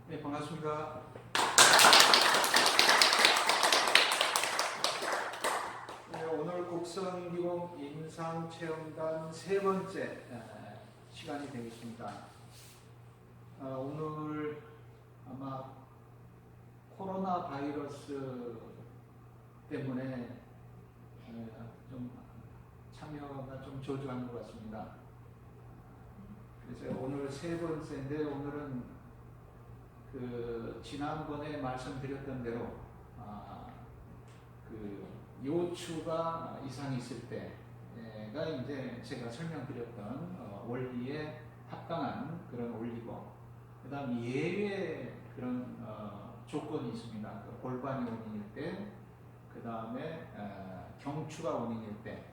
네, 반갑습니다. 네, 오늘 국성기공 임상체험단 세 번째 시간이 되겠습니다. 오늘 아마 코로나 바이러스 때문에 좀 참여가 좀 저조한 것 같습니다. 그래서 오늘 세 번째인데, 오늘은 지난번에 말씀드렸던 대로 요추가 이상이 있을 때가 이제 제가 설명드렸던 원리에 합당한 그런 원리고, 그 다음 예외 그런 조건이 있습니다. 골반이 원인일 때, 그 다음에 경추가 원인일 때,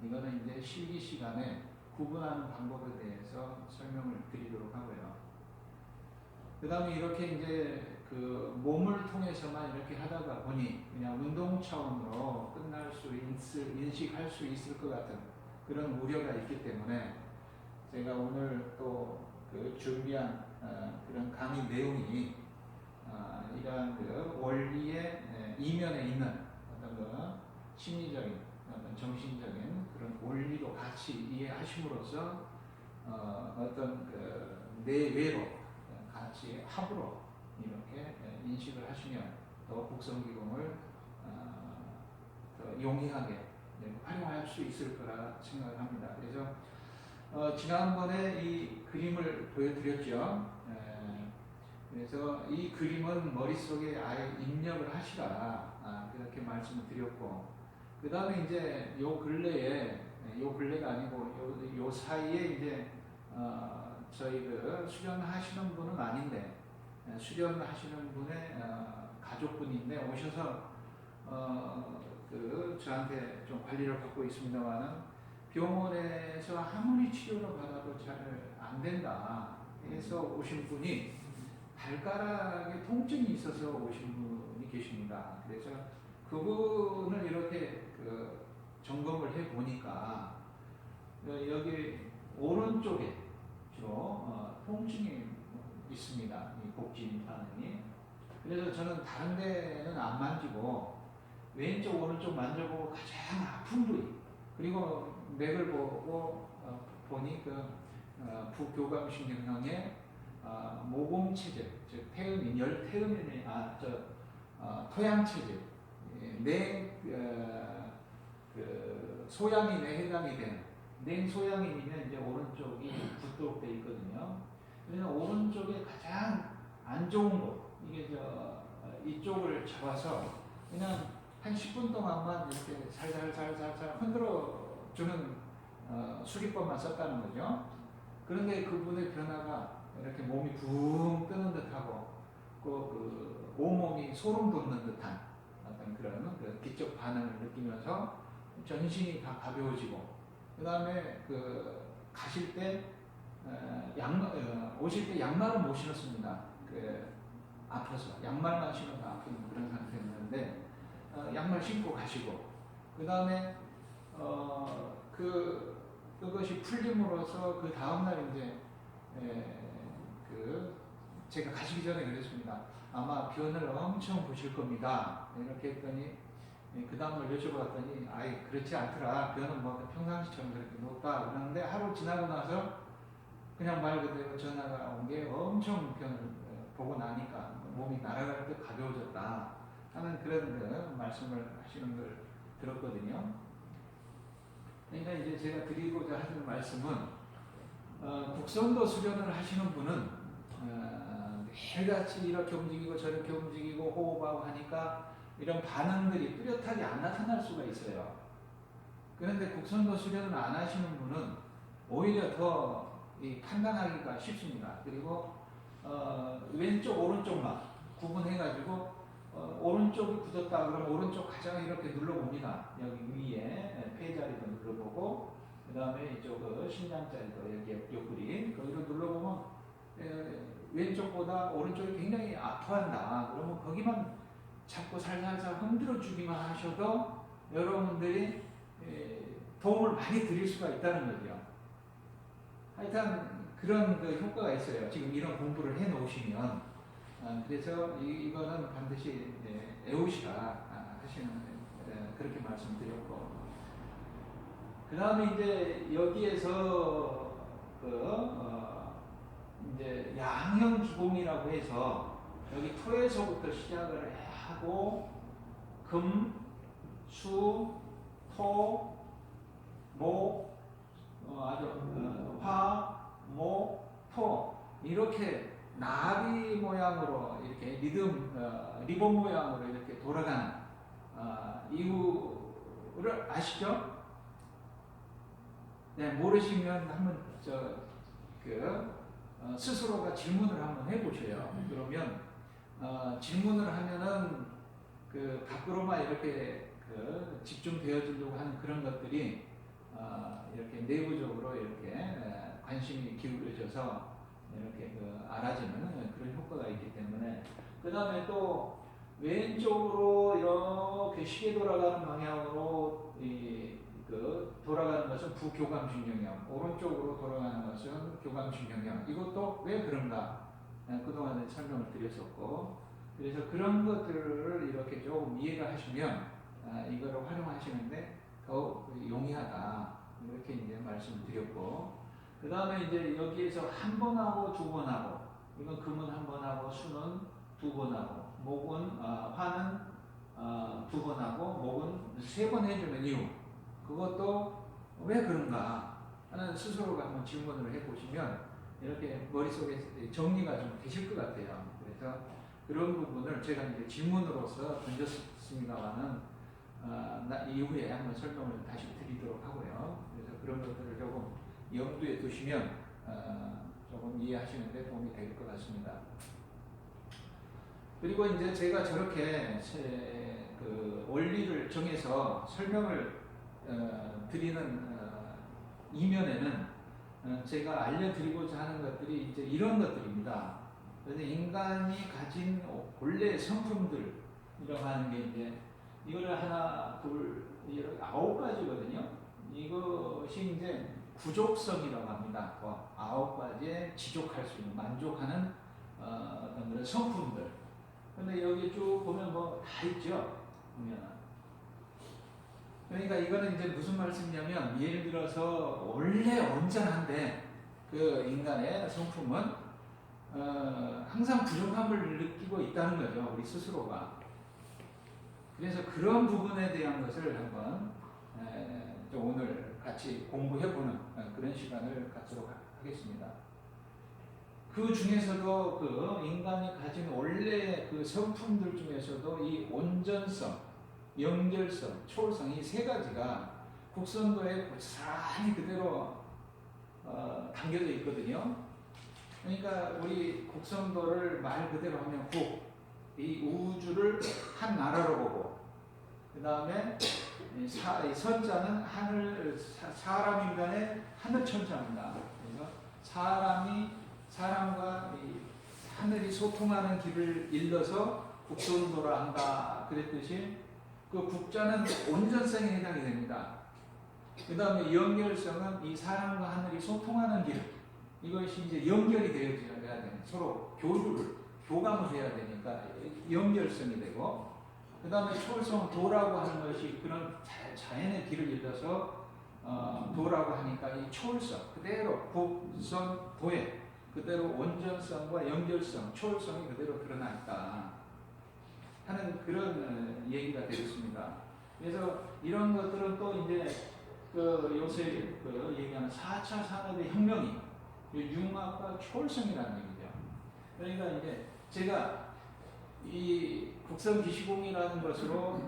이거는 이제 실기 시간에 구분하는 방법에 대해서 설명을 드리도록 하고요. 그 다음에 이렇게 이제 몸을 통해서만 이렇게 하다가 보니 그냥 운동 차원으로 끝날 인식할 수 있을 것 같은 그런 우려가 있기 때문에, 제가 오늘 또 준비한 그런 강의 내용이 이러한 원리의 이면에 있는 어떤 심리적인, 어떤 정신적인 그런 원리도 같이 이해하심으로써 어떤 내외로 같이 합으로 이렇게 인식을 하시면 더 국성기공을 더 용이하게 활용할 수 있을 거라 생각을 합니다. 그래서 지난번에 이 그림을 보여드렸죠. 그래서 이 그림은 머릿속에 아예 입력을 하시라, 그렇게 말씀을 드렸고, 그 다음에 이제 요 근래가 아니고 요 사이에 이제 저희 수련하시는 분은 아닌데, 수련하시는 분의 가족분인데 오셔서 저한테 좀 관리를 받고 있습니다만은, 병원에서 아무리 치료를 받아도 잘 안 된다 해서 오신 분이 발가락에 통증이 있어서 오신 분이 계십니다. 그래서 그분을 이렇게 점검을 해 보니까 여기 오른쪽에 주로 통증이 있습니다. 이 복지 반응이. 그래서 저는 다른 데는 안 만지고 왼쪽 오른쪽 만져보고 가장 아픈 부위, 그리고 맥을 보고 보니 부교감신경형의 모공체질, 즉 태음인, 열태음인의 토양체질, 소양인에 해당이 되는 냉소양인이면 이제 오른쪽이 붓도록 되어 있거든요. 그래서 오른쪽에 가장 안 좋은 곳, 이게 이쪽을 잡아서 그냥 한 10분 동안만 이렇게 살살 흔들어 주는 수리법만 썼다는 거죠. 그런데 그분의 변화가 이렇게 몸이 붕 뜨는 듯하고, 온몸이 소름 돋는 듯한 어떤 그런 기적 반응을 느끼면서 전신이 다 가벼워지고, 그 다음에 가실 때 오실 때 양말은 못 신었습니다. 아파서 양말만 신어도 아픈 그런 상태였는데 양말 신고 가시고, 그 다음에 그것이 풀림으로써 그 다음날 이제 제가 가시기 전에 그랬습니다. 아마 변을 엄청 보실 겁니다. 이렇게 했더니 그 다음날 여쭤봤더니 아예 그렇지 않더라. 변은 뭐 평상시처럼 그렇게 높다 그러는데, 하루 지나고 나서 그냥 말 그대로 전화가 온 게 엄청 변을 보고 나니까 몸이 날아갈 때 가벼워졌다 하는 그런 말씀을 하시는 걸 들었거든요. 그러니까 이제 제가 드리고자 하는 말씀은, 국성도 수련을 하시는 분은 매일같이 이렇게 움직이고 저렇게 움직이고 호흡하고 하니까 이런 반응들이 뚜렷하게 안 나타날 수가 있어요. 그런데 국성도 수련을 안 하시는 분은 오히려 더 판단하기가 쉽습니다. 그리고 왼쪽 오른쪽만 구분해가지고 오른쪽이 굳었다 그러면 오른쪽 가장 이렇게 눌러봅니다. 여기 위에 폐자리도 눌러보고, 그 다음에 이쪽 심장자리도 여기 옆구리 거기로 눌러보면 왼쪽보다 오른쪽이 굉장히 아파한다. 그러면 거기만 자꾸 살살살 흔들어 주기만 하셔도 여러분들이 도움을 많이 드릴 수가 있다는 거죠. 하여튼 그런 효과가 있어요. 지금 이런 공부를 해 놓으시면 그래서 이거는 반드시 애우시라 하시는 그렇게 말씀드렸고, 그 다음에 이제 여기에서 이제 양형 기공이라고 해서 여기 토에서부터 시작을 하고 금, 수, 토, 목, 화, 목, 토 이렇게 나비 모양으로 이렇게 리본 모양으로 이렇게 돌아가는 이유를 아시죠? 네, 모르시면 한번 스스로가 질문을 한번 해보셔요. 그러면 질문을 하면은 밖으로만 이렇게 집중되어지려고 하는 그런 것들이 이렇게 내부적으로 이렇게 관심이 기울어져서 이렇게 알아지는 그런 효과가 있기 때문에, 그 다음에 또 왼쪽으로 이렇게 시계 돌아가는 방향으로 돌아가는 것은 부교감신경염, 오른쪽으로 돌아가는 것은 교감신경염. 이것도 왜 그런가? 그동안에 설명을 드렸었고, 그래서 그런 것들을 이렇게 조금 이해를 하시면 이거를 활용하시는데 더욱 용이하다, 이렇게 이제 말씀을 드렸고, 그 다음에 이제 여기에서 한 번 하고 두 번 하고, 이건 금은 한 번 하고 수는 두 번 하고, 목은 화는 두 번 하고 목은 세 번 해주는 이유, 그것도 왜 그런가 하는 스스로가 한번 질문을 해보시면 이렇게 머릿속에 정리가 좀 되실 것 같아요. 그래서 그런 부분을 제가 이제 질문으로서 던졌습니다만은 이후에 한번 설명을 다시 드리도록 하고요. 그래서 그런 것들을 조금 염두에 두시면 조금 이해하시는 데 도움이 될 것 같습니다. 그리고 이제 제가 저렇게 원리를 정해서 설명을 드리는 이면에는 제가 알려드리고자 하는 것들이 이제 이런 것들입니다. 그래서 인간이 가진 본래 성품들이라고 하는 게 이제 이거를 하나, 둘, 이렇게 9가지거든요. 이것이 이제 구족성이라고 합니다. 9가지에 지족할 수 있는, 만족하는 어떤 그런 성품들. 근데 여기 쭉 보면 뭐 다 있죠. 보면. 그러니까 이거는 이제 무슨 말씀이냐면, 예를 들어서 원래 온전한데 그 인간의 성품은 항상 부족함을 느끼고 있다는 거죠, 우리 스스로가. 그래서 그런 부분에 대한 것을 한번 좀 오늘 같이 공부해보는 그런 시간을 갖도록 하겠습니다. 그 중에서도 그 인간이 가진 원래 그 성품들 중에서도 이 온전성, 연결성, 초월성, 이 세 가지가 국선도에 고스란히 그대로 담겨져 있거든요. 그러니까 우리 국선도를 말 그대로 하면 이 우주를 한 나라로 보고, 그 다음에 선자는 사람 인간의 하늘 천자입니다. 그래서 사람과 하늘이 소통하는 길을 일러서 국선도라 한다 그랬듯이, 그 국자는 온전성에 해당이 됩니다. 그 다음에 연결성은 이 사람과 하늘이 소통하는 길, 이것이 이제 연결이 되어져야 되는, 서로 교감을 해야 되니까 연결성이 되고, 그 다음에 초월성은 도라고 하는 것이 그런 자연의 길을 일러서 도라고 하니까 이 초월성, 그대로 국선 도에 그대로 온전성과 연결성, 초월성이 그대로 드러나 있다 하는 그런 얘기가 되겠습니다. 그래서 이런 것들은 또 이제 요새 얘기하는 4차 산업의 혁명이 융합과 초월성이라는 얘기죠. 그러니까 이제 제가 이 국선 기시공이라는 것으로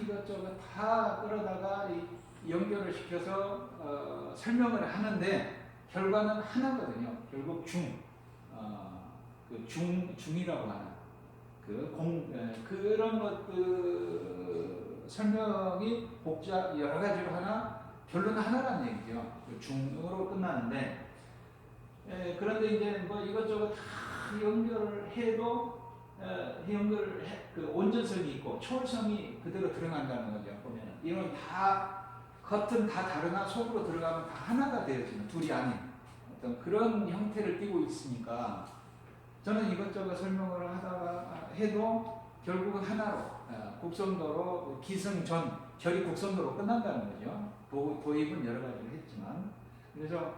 이것저것 다 끌어다가 연결을 시켜서 설명을 하는데 결과는 하나거든요. 결국 중이라고 하는 그런 것들 설명이 여러 가지로 하나 결론은 하나라는 얘기죠. 중으로 끝나는데, 그런데 이제 뭐 이것저것 다 연결을 해도 그 온전성이 있고 초월성이 그대로 드러난다는 거죠. 보면은 이건 다 겉은 다 다르나 속으로 들어가면 다 하나가 되어지는, 둘이 아닌 어떤 그런 형태를 띠고 있으니까, 저는 이것저것 설명을 하다가 해도 결국은 하나로 국선도로 기승전 결이 국선도로 끝난다는 거죠. 도입은 여러 가지를 했지만 그래서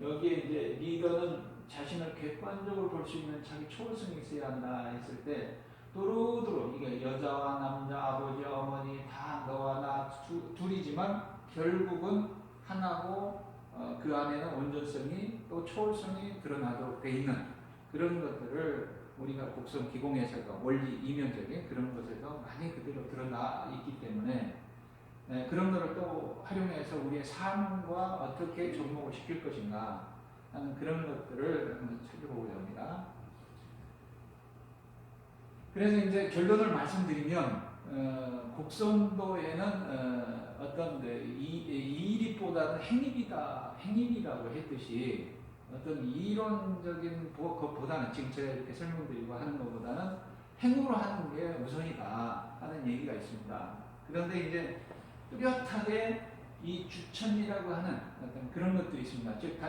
여기에 이제 리더는 자신을 객관적으로 볼 수 있는 자기 초월성이 있어야 한다 했을 때 두루두루 이게 여자와 남자, 아버지, 어머니 다 너와 나 둘이지만 결국은 하나고 그 안에는 온전성이 또 초월성이 드러나도록 돼 있는 그런 것들을 우리가 곡선 기공에서도 원리 이면적인 그런 것에서 많이 그대로 드러나 있기 때문에 그런 것을 또 활용해서 우리의 삶과 어떻게 접목을 시킬 것인가 하는 그런 것들을 한번 살펴보고자 합니다. 그래서 이제 결론을 말씀드리면 곡선도에는 어떤 이일입보다는 행입이라고 했듯이 어떤 이론적인 것보다는 지금 제가 이렇게 설명드리고 하는 것보다는 행으로 하는 게 우선이다 하는 얘기가 있습니다. 그런데 이제 뚜렷하게 이 주천이라고 하는 어떤 그런 것들이 있습니다. 즉,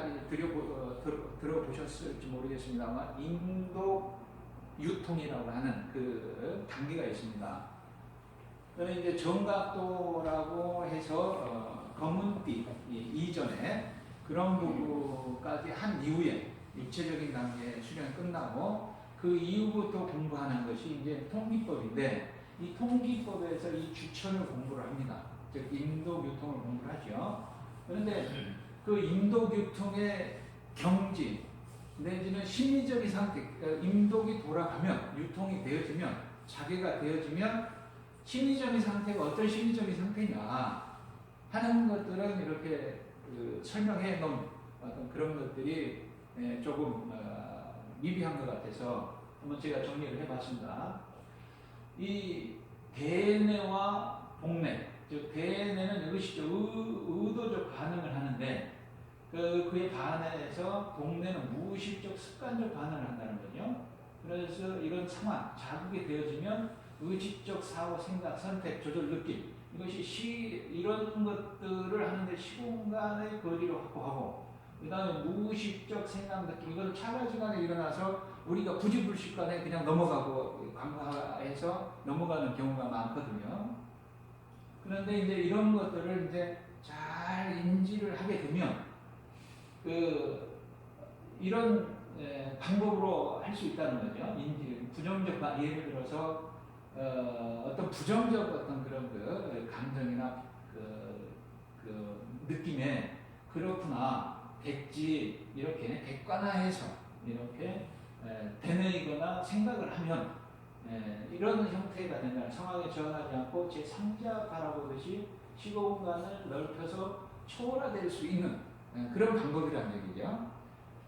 들어보셨을지 모르겠습니다만 인도 유통이라고 하는 그 단계가 있습니다. 그는 이제 정각도라고 해서 검은띠 이전에 그런 부분까지 한 이후에 입체적인 단계 수련이 끝나고 그 이후부터 공부하는 것이 이제 통기법인데 이 통기법에서 이 주천을 공부를 합니다. 즉 인도 교통을 공부를 하죠. 그런데 그 인도 교통의 경지 내지는 심리적인 상태, 인독이 돌아가면 유통이 되어지면 자기가 되어지면 심리적인 상태가 어떤 심리적인 상태냐 하는 것들은 이렇게 설명해 놓은 어떤 그런 것들이 조금 미비한 것 같아서 한번 제가 정리를 해봤습니다. 이 대뇌와 복뇌, 즉 대뇌는 이것이 의도적 반응을 하는데 그에 반해서 복뇌는 무의식적 습관적 반응을 한다는 거죠. 그래서 이런 상황, 자극이 되어지면 의식적 사고, 생각, 선택, 조절, 느낌 이것이 이런 것들을 하는데 시공간의 거리를 확보하고 그 다음에 무의식적 생각, 느낌 이걸 차가지간에 일어나서 우리가 부지불식간에 그냥 넘어가고 간과해서 넘어가는 경우가 많거든요. 그런데 이제 이런 것들을 이제 잘 인지를 하게 되면 이런 방법으로 할 수 있다는 거죠. 부정적 예를 들어서 어떤 부정적 어떤 그런 감정이나 느낌에 그렇구나 됐지 이렇게 객관화해서 이렇게 되뇌이거나 생각을 하면 이런 형태가 된다는 상황에 저항하지 않고 제 3자 바라보듯이 시공간을 넓혀서 초월화될 수 있는 그런 방법이라는 얘기죠.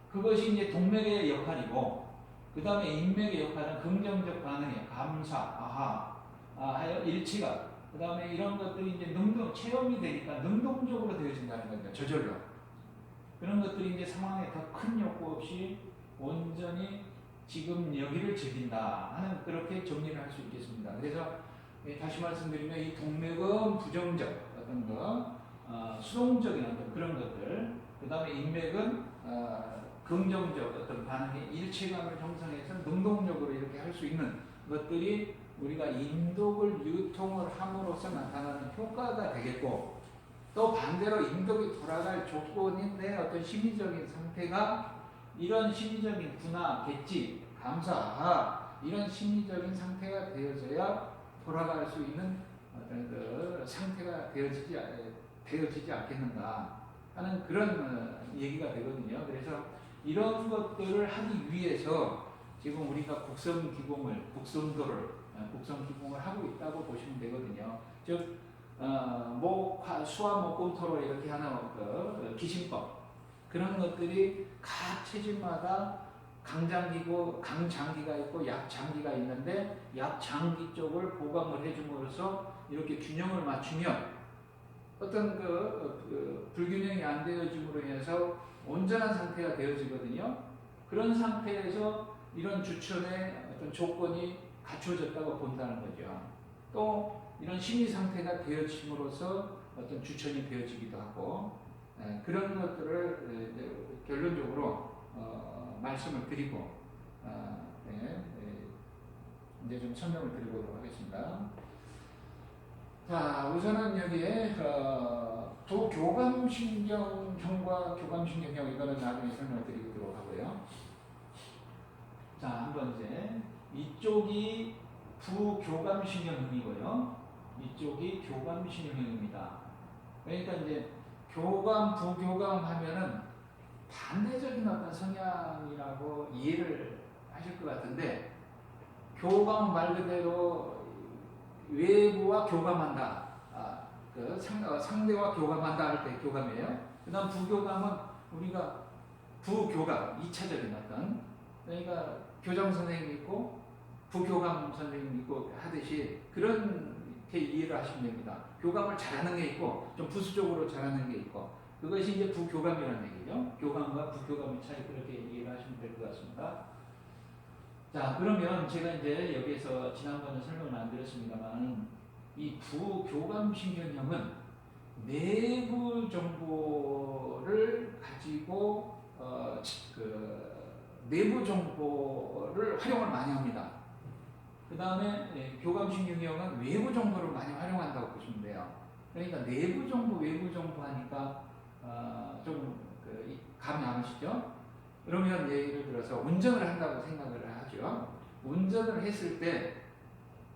그것이 이제 동맥의 역할이고, 그 다음에 인맥의 역할은 긍정적 반응이에요. 감사, 하여 일치감. 그 다음에 이런 것들이 이제 체험이 되니까 능동적으로 되어진다는 거죠. 저절로. 그런 것들이 이제 상황에 더 큰 욕구 없이 온전히 지금 여기를 즐긴다 하는 그렇게 정리를 할 수 있겠습니다. 그래서 다시 말씀드리면 이 동맥은 부정적 어떤 수동적인 어떤 그런 것들, 그 다음에 인맥은 긍정적 어떤 반응의 일체감을 형성해서 능동적으로 이렇게 할 수 있는 것들이 우리가 인독을 유통을 함으로써 나타나는 효과가 되겠고, 또 반대로 인독이 돌아갈 조건인 내 어떤 심리적인 상태가 이런 심리적인 분화, 개찌, 감사, 이런 심리적인 상태가 되어져야 돌아갈 수 있는 어떤 상태가 되어지지 않겠는가 하는 그런 얘기가 되거든요. 그래서 이런 것들을 하기 위해서 지금 우리가 국선기공을 하고 있다고 보시면 되거든요. 즉 수화 목공토로 이렇게 하는 기신법 그런 것들이 각 체질마다 강장기가 있고 약장기가 있는데 약장기 쪽을 보강을 해줌으로써 이렇게 균형을 맞추면 어떤 불균형이 안 되어짐으로 인해서 온전한 상태가 되어지거든요. 그런 상태에서 이런 주천의 어떤 조건이 갖춰졌다고 본다는 거죠. 또 이런 심리 상태가 되어짐으로써 어떤 주천이 되어지기도 하고 그런 것들을 결론적으로 말씀을 드리고 이제 좀 설명을 드리도록 하겠습니다. 자, 우선은 여기에 부교감신경형과 교감신경형 이거는 나중에 설명을 드리도록 하고요. 자, 한번 이제 이쪽이 부교감신경형이고요. 이쪽이 교감신경형입니다. 그러니까 이제 교감, 부교감 하면은 반대적인 어떤 성향이라고 이해를 하실 것 같은데, 교감은 말 그대로 외부와 교감한다. 상대와 교감한다 할 때 교감이에요. 그 다음 부교감은 우리가 부교감, 2차적인 어떤, 그러니까 교장 선생님이 있고 부교감 선생님이 있고 하듯이 그렇게 이해를 하시면 됩니다. 교감을 잘하는 게 있고 좀 부수적으로 잘하는 게 있고, 그것이 이제 부교감이라는 얘기죠. 교감과 부교감의 차이, 그렇게 이해를 하시면 될 것 같습니다. 자, 그러면 제가 이제 여기에서 지난번에 설명을 안 드렸습니다만, 이 부교감신경형은 내부 정보를 가지고 내부 정보를 활용을 많이 합니다. 그 다음에 교감신경형은 외부 정보를 많이 활용한다고 보시면 돼요. 그러니까 내부 정보, 외부 정보 하니까 좀 감이 안 오시죠? 그러면 예를 들어서 운전을 한다고 생각을 하죠. 운전을 했을 때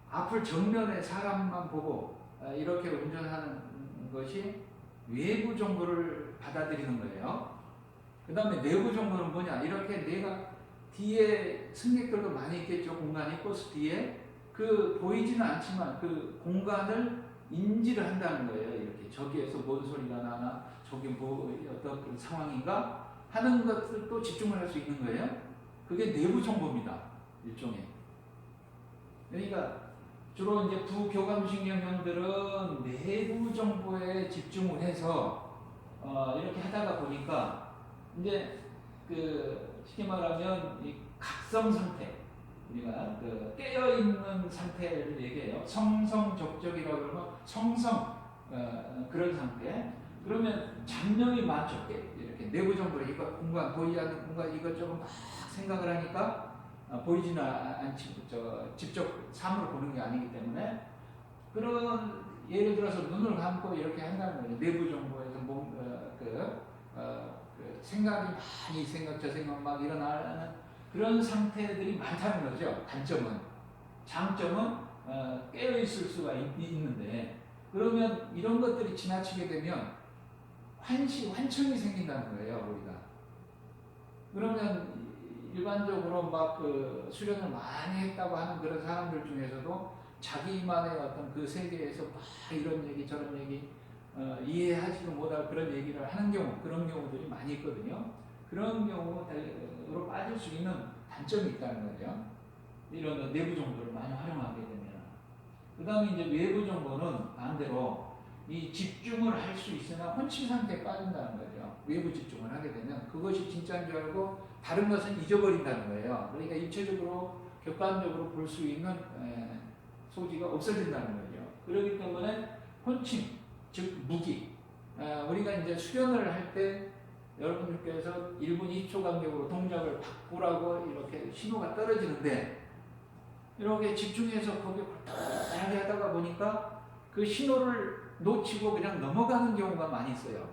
앞을 정면에 사람만 보고 이렇게 운전하는 것이 외부 정보를 받아들이는 거예요. 그 다음에 내부 정보는 뭐냐? 이렇게 내가 뒤에 승객들도 많이 있겠죠. 공간이 버스 뒤에. 보이지는 않지만 그 공간을 인지를 한다는 거예요. 이렇게 저기에서 뭔 소리가 나나, 저기 뭐 어떤 그런 상황인가 하는 것들도 집중을 할 수 있는 거예요. 그게 내부 정보입니다. 일종의. 그러니까 주로 이제 부교감신경형들은 내부 정보에 집중을 해서 이렇게 하다가 보니까 이제 쉽게 말하면 이 각성 상태, 우리가 깨어 있는 상태를 얘기해요. 성성적적이라고 그러면 성성 그런 상태. 그러면 잡념이 많죠. 이렇게 내부 정보를 이거 공간, 보이지 않는 공간 이것저것 막 생각을 하니까 보이지는 않지, 직접 사물을 보는 게 아니기 때문에, 그런 예를 들어서 눈을 감고 이렇게 한다는 거예요. 내부 정보에서 생각이 많이 저 생각 막 일어나는 그런 상태들이 많다는 거죠. 단점은. 장점은 깨어 있을 수가 있는데, 그러면 이런 것들이 지나치게 되면 환청이 생긴다는 거예요, 우리가. 그러면 일반적으로 막 수련을 많이 했다고 하는 그런 사람들 중에서도 자기만의 어떤 그 세계에서 막 이런 얘기 저런 얘기 이해하지도 못할 그런 얘기를 하는 경우, 그런 경우들이 많이 있거든요. 그런 경우로 빠질 수 있는 단점이 있다는 거죠. 이런 내부 정보를 많이 활용하게 되면. 그 다음에 이제 외부 정보는 반대로 이 집중을 할 수 있으나 혼침 상태에 빠진다는 거죠. 외부 집중을 하게 되면 그것이 진짜인 줄 알고 다른 것은 잊어버린다는 거예요. 그러니까 입체적으로 객관적으로 볼 수 있는 소지가 없어진다는 거죠. 그렇기 때문에 혼침, 즉 무기. 우리가 이제 수련을 할 때 여러분들께서 1분 2초 간격으로 동작을 바꾸라고 이렇게 신호가 떨어지는데, 이렇게 집중해서 거기에 불편하게 하다가 보니까 그 신호를 놓치고 그냥 넘어가는 경우가 많이 있어요.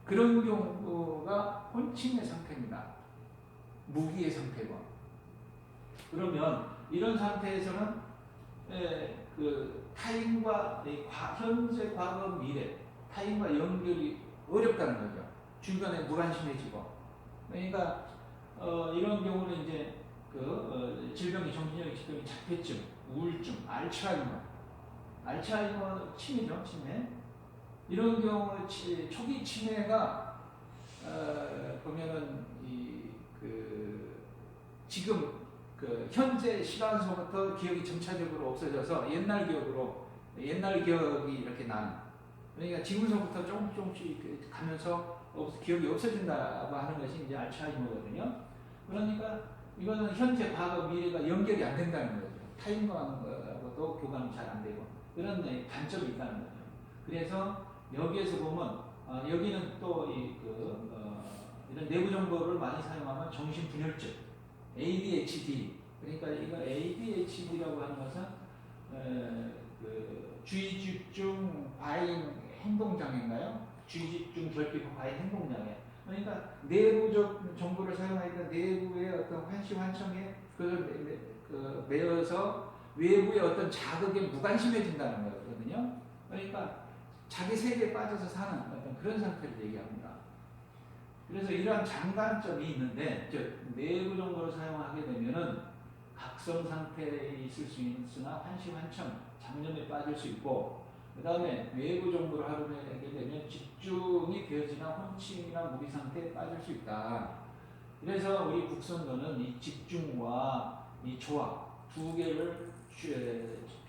그런 경우가 혼침의 상태입니다. 무기의 상태고. 그러면 이런 상태에서는 타인과 현재, 과거, 미래, 타인과 연결이 어렵다는 거죠. 주변에 무관심해지고. 그러니까 이런 경우는 이제 질병이, 정신적인 질병이 자폐증, 우울증, 알츠하이머 치매죠, 치매. 이런 경우 초기 치매가 보면은 지금 현재 시간서부터 기억이 점차적으로 없어져서 옛날 기억이 이렇게 나는. 그러니까 지금서부터 조금씩 가면서 기억이 없어진다고 하는 것이 이제 알츠하이머거든요. 그러니까 이거는 현재, 과거, 미래가 연결이 안 된다는 거죠. 타인과도 교감이 잘 안 되고 그런 단점이 있다는 거죠. 그래서 여기에서 보면 여기는 또 이런 내부 정보를 많이 사용하면 정신분열증, ADHD 그러니까 이거 ADHD라고 하는 것은 그 주의집중 과잉 행동장애인가요? 주의집중 결핍 과잉 행동장애. 그러니까 내부적 정보를 사용하니까 내부의 어떤 환시 환청에 그걸 매여서 외부의 어떤 자극에 무관심해진다는 거거든요. 그러니까 자기 세계에 빠져서 사는 어떤 그런 상태를 얘기합니다. 그래서 이러한 장단점이 있는데, 즉 내부 정보를 사용하게 되면은 각성 상태에 있을 수 있으나 환시 환청, 잡념에 빠질 수 있고, 그 다음에 외부 정보를 활용하게 되면 집중이 되어지나 혼침이나 무기 상태에 빠질 수 있다. 그래서 우리 국선도는 이 집중과 이 조화 두 개를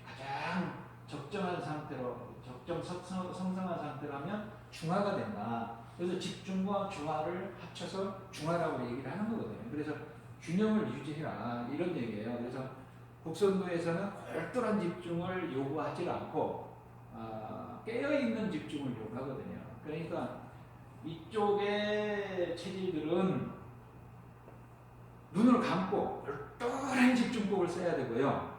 가장 적정한 상태로, 성성한 상태로 하면 중화가 된다. 그래서 집중과 조화를 합쳐서 중화라고 얘기를 하는 거거든요. 그래서 균형을 유지해라 이런 얘기예요. 그래서 국선도에서는 골똘한 집중을 요구하지 않고 깨어있는 집중을 요구하거든요. 그러니까 이쪽의 체질들은 눈을 감고 골똘한 집중법을 써야 되고요.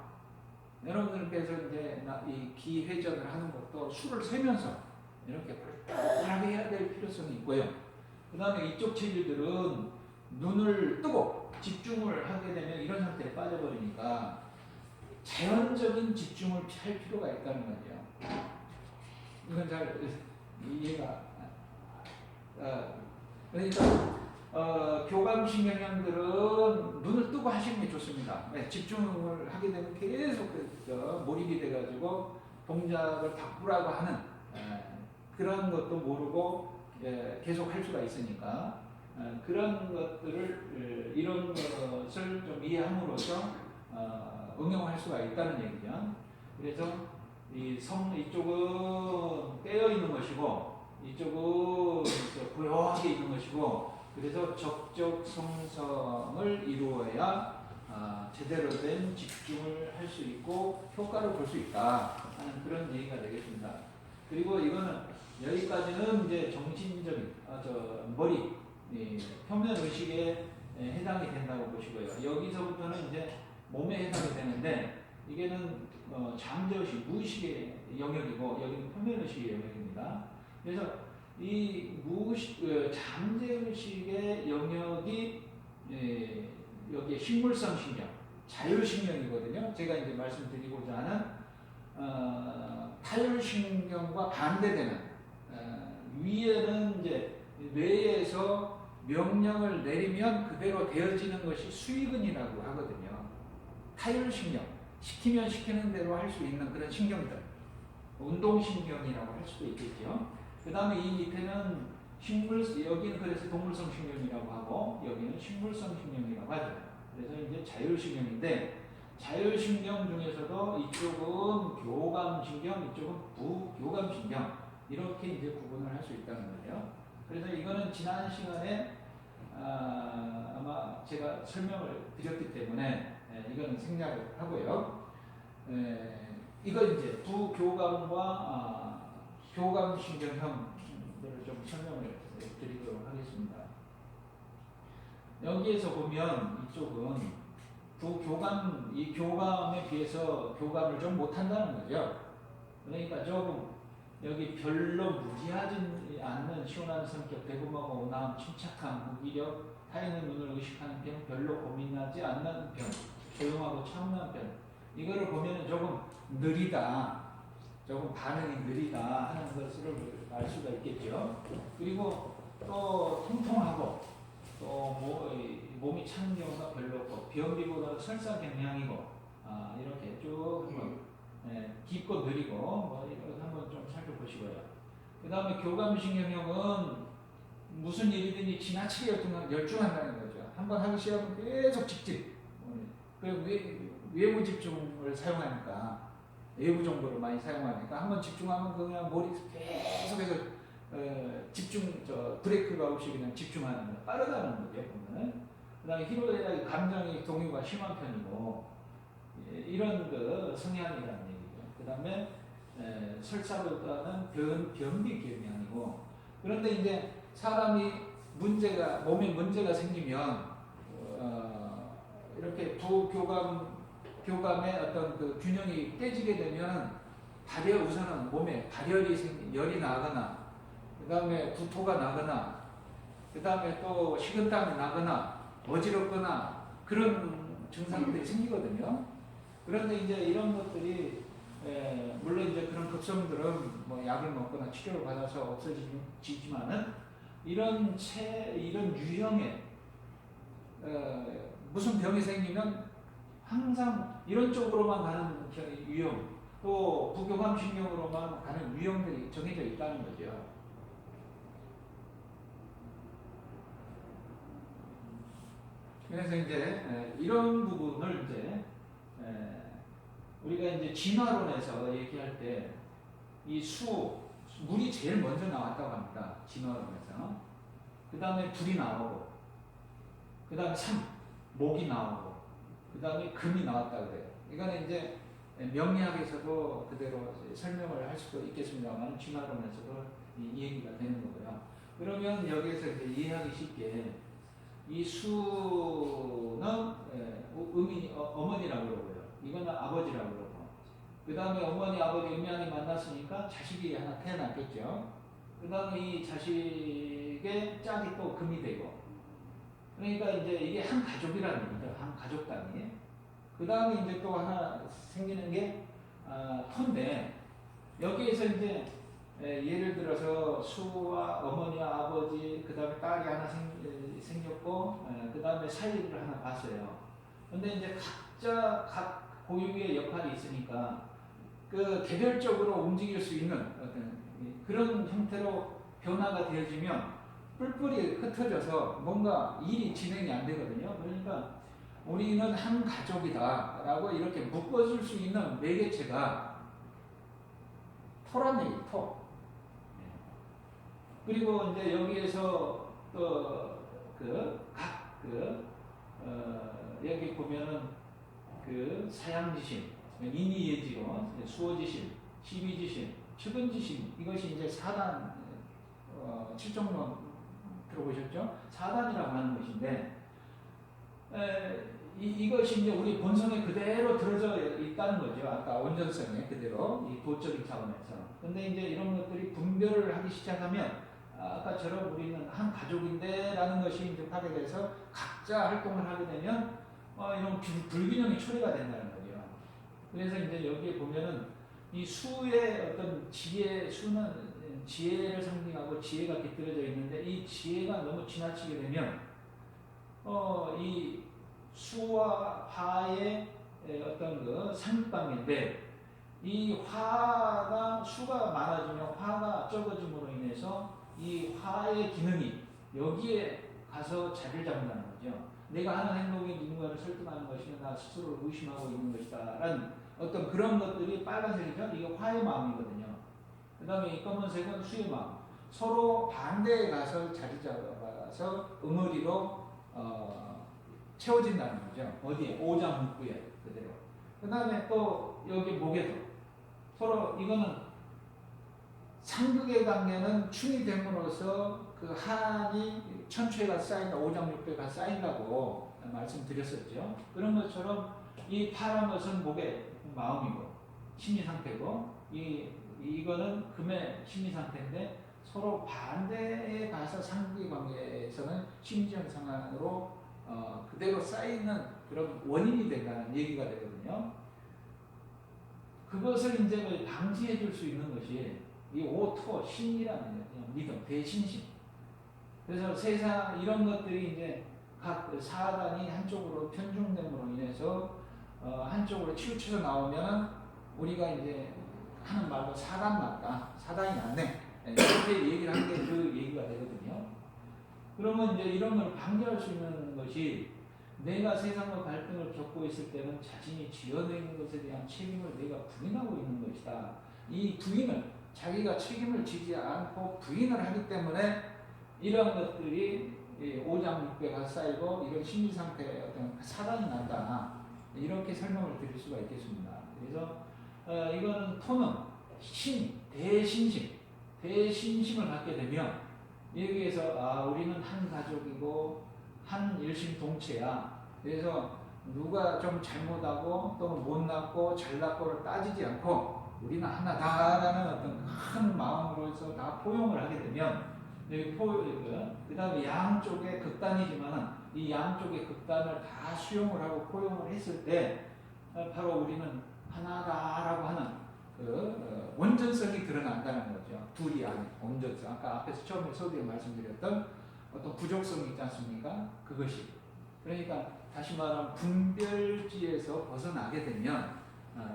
여러분들께서 이제 이 기회전을 하는 것도 술을 세면서 이렇게 골똘하게 해야 될 필요성이 있고요. 그 다음에 이쪽 체질들은 눈을 뜨고 집중을 하게 되면 이런 상태에 빠져버리니까 자연적인 집중을 할 필요가 있다는 거죠. 이건 잘 이해가 그러니까 교감신경형들은 눈을 뜨고 하시는 게 좋습니다. 네, 집중을 하게 되면 계속 몰입이 돼가지고 동작을 바꾸라고 하는 그런 것도 모르고 계속 할 수가 있으니까 그런 것들을 이런 것을 좀 이해함으로써 응용할 수가 있다는 얘기죠. 그래서 이쪽은 깨어 있는 것이고 이쪽은 고요하게 있는 것이고, 그래서 적적 성성을 이루어야 제대로 된 집중을 할 수 있고 효과를 볼 수 있다 하는 그런 얘기가 되겠습니다. 그리고 이거는 여기까지는 이제 정신적인 머리 표면 의식에 해당이 된다고 보시고요. 여기서부터는 이제 몸에 해당이 되는데 이게는 잠재의식, 무의식의 영역이고 여기는 표면의식의 영역입니다. 그래서 이 잠재의식의 영역이 여기에 식물성 신경, 자율신경이거든요. 제가 이제 말씀드리고자 하는 타율신경과 반대되는 위에는 이제 뇌에서 명령을 내리면 그대로 되어지는 것이 수의근이라고 하거든요. 타율신경, 시키면 시키는 대로 할 수 있는 그런 신경들, 운동신경이라고 할 수도 있겠죠. 그 다음에 이 밑에는 여기는 그래서 동물성 신경이라고 하고 여기는 식물성 신경이라고 하죠. 그래서 이제 자율신경인데 자율신경 중에서도 이쪽은 교감신경, 이쪽은 부교감신경 이렇게 이제 구분을 할 수 있다는 거예요. 그래서 이거는 지난 시간에 아마 제가 설명을 드렸기 때문에 이거는 생략을 하고요. 이걸 이제 부교감과 교감신경형들을 좀 설명을 드리도록 하겠습니다. 여기에서 보면 이쪽은 이 교감에 비해서 교감을 좀 못한다는 거죠. 그러니까 조금 여기 별로 무지하지 않는 시원한 성격, 대범하고 온화함, 침착함, 무기력, 타인의 눈을 의식하는 편, 별로 고민하지 않는 편, 조용하고 차분한 편. 이거를 보면 조금 느리다, 조금 반응이 느리다 하는 것을 알 수가 있겠죠. 그리고 또 통통하고 또 몸이 차는 경우가 별로 없고 변비보다 설사경량이고 이렇게 쭉 한번 깊고 느리고 이걸 한번 좀 살펴보시고요. 그 다음에 교감신경형은 무슨 일이든지 지나치게 열중한다는 거죠. 한번 하기 시작하면 계속 직진. 외부 집중을 사용하니까 외부 정보를 많이 사용하니까 한번 집중하면 그냥 머리 계속해서 브레이크가 없이 그냥 집중하는 거 빠르다는 거죠. 보면. 그다음에 희로애락 감정의 동요가 심한 편이고 이런 그 성향이라는 얘기죠. 그다음에 설사보다는 변비 경향이고, 그런데 이제 사람이 몸에 문제가 생기면 이렇게 교감의 어떤 그 균형이 깨지게 되면 우선은 몸에 열이 나거나, 그 다음에 구토가 나거나, 그 다음에 또 식은땀이 나거나, 어지럽거나, 그런 증상들이 생기거든요. 그런데 이제 이런 것들이, 물론 이제 그런 급성들은 뭐 약을 먹거나 치료를 받아서 없어지지만은, 이런 유형의, 무슨 병이 생기면 항상 이런 쪽으로만 가는 유형, 또 부교감신경으로만 가는 유형들이 정해져 있다는 거죠. 그래서 이제 이런 부분을 이제 우리가 이제 진화론에서 얘기할 때 이 물이 제일 먼저 나왔다고 합니다. 진화론에서. 그 다음에 불이 나오고, 그 다음에 목이 나오고, 그 다음에 금이 나왔다고 그래요. 이거는 이제 명리학에서도 그대로 설명을 할 수도 있겠습니다만, 진화론에서도 이 얘기가 되는 거고요. 그러면 여기에서 이제 이해하기 쉽게 이 수는 어머니라고 그러고요. 이거는 아버지라고 그러고. 그 다음에 어머니, 아버지, 음양이 만났으니까 자식이 하나 태어났겠죠. 그 다음에 이 자식의 짝이 또 금이 되고. 그러니까 이제 이게 한 가족이라는 겁니다. 한 가족 단위. 그 다음에 이제 또 하나 생기는 게 터인데, 여기에서 이제 예를 들어서 수와 어머니와 아버지, 그 다음에 딸이 하나 생겼고, 그 다음에 사위를 하나 봤어요. 근데 이제 각 고유의 역할이 있으니까 그 개별적으로 움직일 수 있는 어떤 그런 형태로 변화가 되어지면 뿔뿔이 흩어져서 뭔가 일이 진행이 안 되거든요. 그러니까 우리는 한 가족이다라고 이렇게 묶어줄 수 있는 매개체가 토란 얘기, 토. 그리고 이제 여기에서 또 여기 보면은 그 사양지신, 인이예지로 수호지신, 시비지신, 측은지신, 이것이 이제 4단 7종론 들어보셨죠? 4단이라고 하는 것인데, 이것이 이제 우리 본성에 그대로 들어져 있다는 거죠. 아까 온전성에 그대로 이 도적인 차원에서. 근데 이제 이런 것들이 분별을 하기 시작하면 아까처럼 우리는 한 가족인데 라는 것이 이제 파괴돼서 각자 활동을 하게 되면 이런 불균형이 초래가 된다는 거죠. 그래서 이제 여기에 보면은 이 수의 어떤 수는 지혜를 상징하고 지혜가 깃들어져 있는데, 이 지혜가 너무 지나치게 되면 이 수와 화의 어떤 그 상관관계인데, 이 수가 많아지면 화가 적어짐으로 인해서 이 화의 기능이 여기에 가서 자리를 잡는다는 거죠. 내가 하는 행동이 누군가를 설득하는 것이나 나 스스로를 의심하고 있는 것이다 라는 어떤 그런 것들이 빨간색이죠. 이게 화의 마음이거든요. 그 다음에 이 검은색은 수의 마음. 서로 반대에 가서 자리 잡아서 응어리로 채워진다는 거죠. 어디에? 오장육부에 그대로. 그 다음에 또 여기 목에도 서로 이거는 상극의 관계는 충이 됨으로써 그 한이 천추에가 쌓인다, 오장육부가 쌓인다고 말씀드렸었죠. 그런 것처럼 이 파란 것은 목의 마음이고 심리 상태고, 이거는 금의 심리 상태인데 서로 반대에 가서 상극의 관계에서는 심리적 상황으로 그대로 쌓이는 그런 원인이 된다는 얘기가 되거든요. 그것을 이제 방지해 줄 수 있는 것이 이 오토, 신이라는 믿음, 대신심. 그래서 세상 이런 것들이 이제 각 사단이 한쪽으로 편중됨으로 인해서 한쪽으로 치우쳐서 나오면 우리가 이제 하는 말로 사단 났다, 사단이 났네, 이렇게 얘기를 하는 게 그 얘기가 되거든요. 그러면 이제 이런 걸 방지할 수 있는 것이, 내가 세상과 갈등을 겪고 있을 때는 자신이 지어낸 것에 대한 책임을 내가 부인하고 있는 것이다. 이 부인을, 자기가 책임을 지지 않고 부인을 하기 때문에 이러한 것들이 오장육부가 쌓이고 이런 심리 상태의 어떤 사단이 난다. 이렇게 설명을 드릴 수가 있겠습니다. 그래서 이거는 토는 대신심을 갖게 되면 여기에서 우리는 한 가족이고 한 일심동체야. 그래서 누가 좀 잘못하고 또는 못났고 잘났고를 따지지 않고 우리는 하나다라는 어떤 큰 마음으로서 다 포용을 하게 되면 그 다음에 양쪽의 극단이지만은 이 양쪽의 극단을 다 수용을 하고 포용을 했을 때 바로 우리는 하나다라고 하는 그 온전성이 드러난다는 거죠. 둘이 아닌 온전성. 아까 앞에서 처음에 서두에 말씀드렸던 어떤 부족성이 있지 않습니까? 그것이. 그러니까 다시 말하면 분별지에서 벗어나게 되면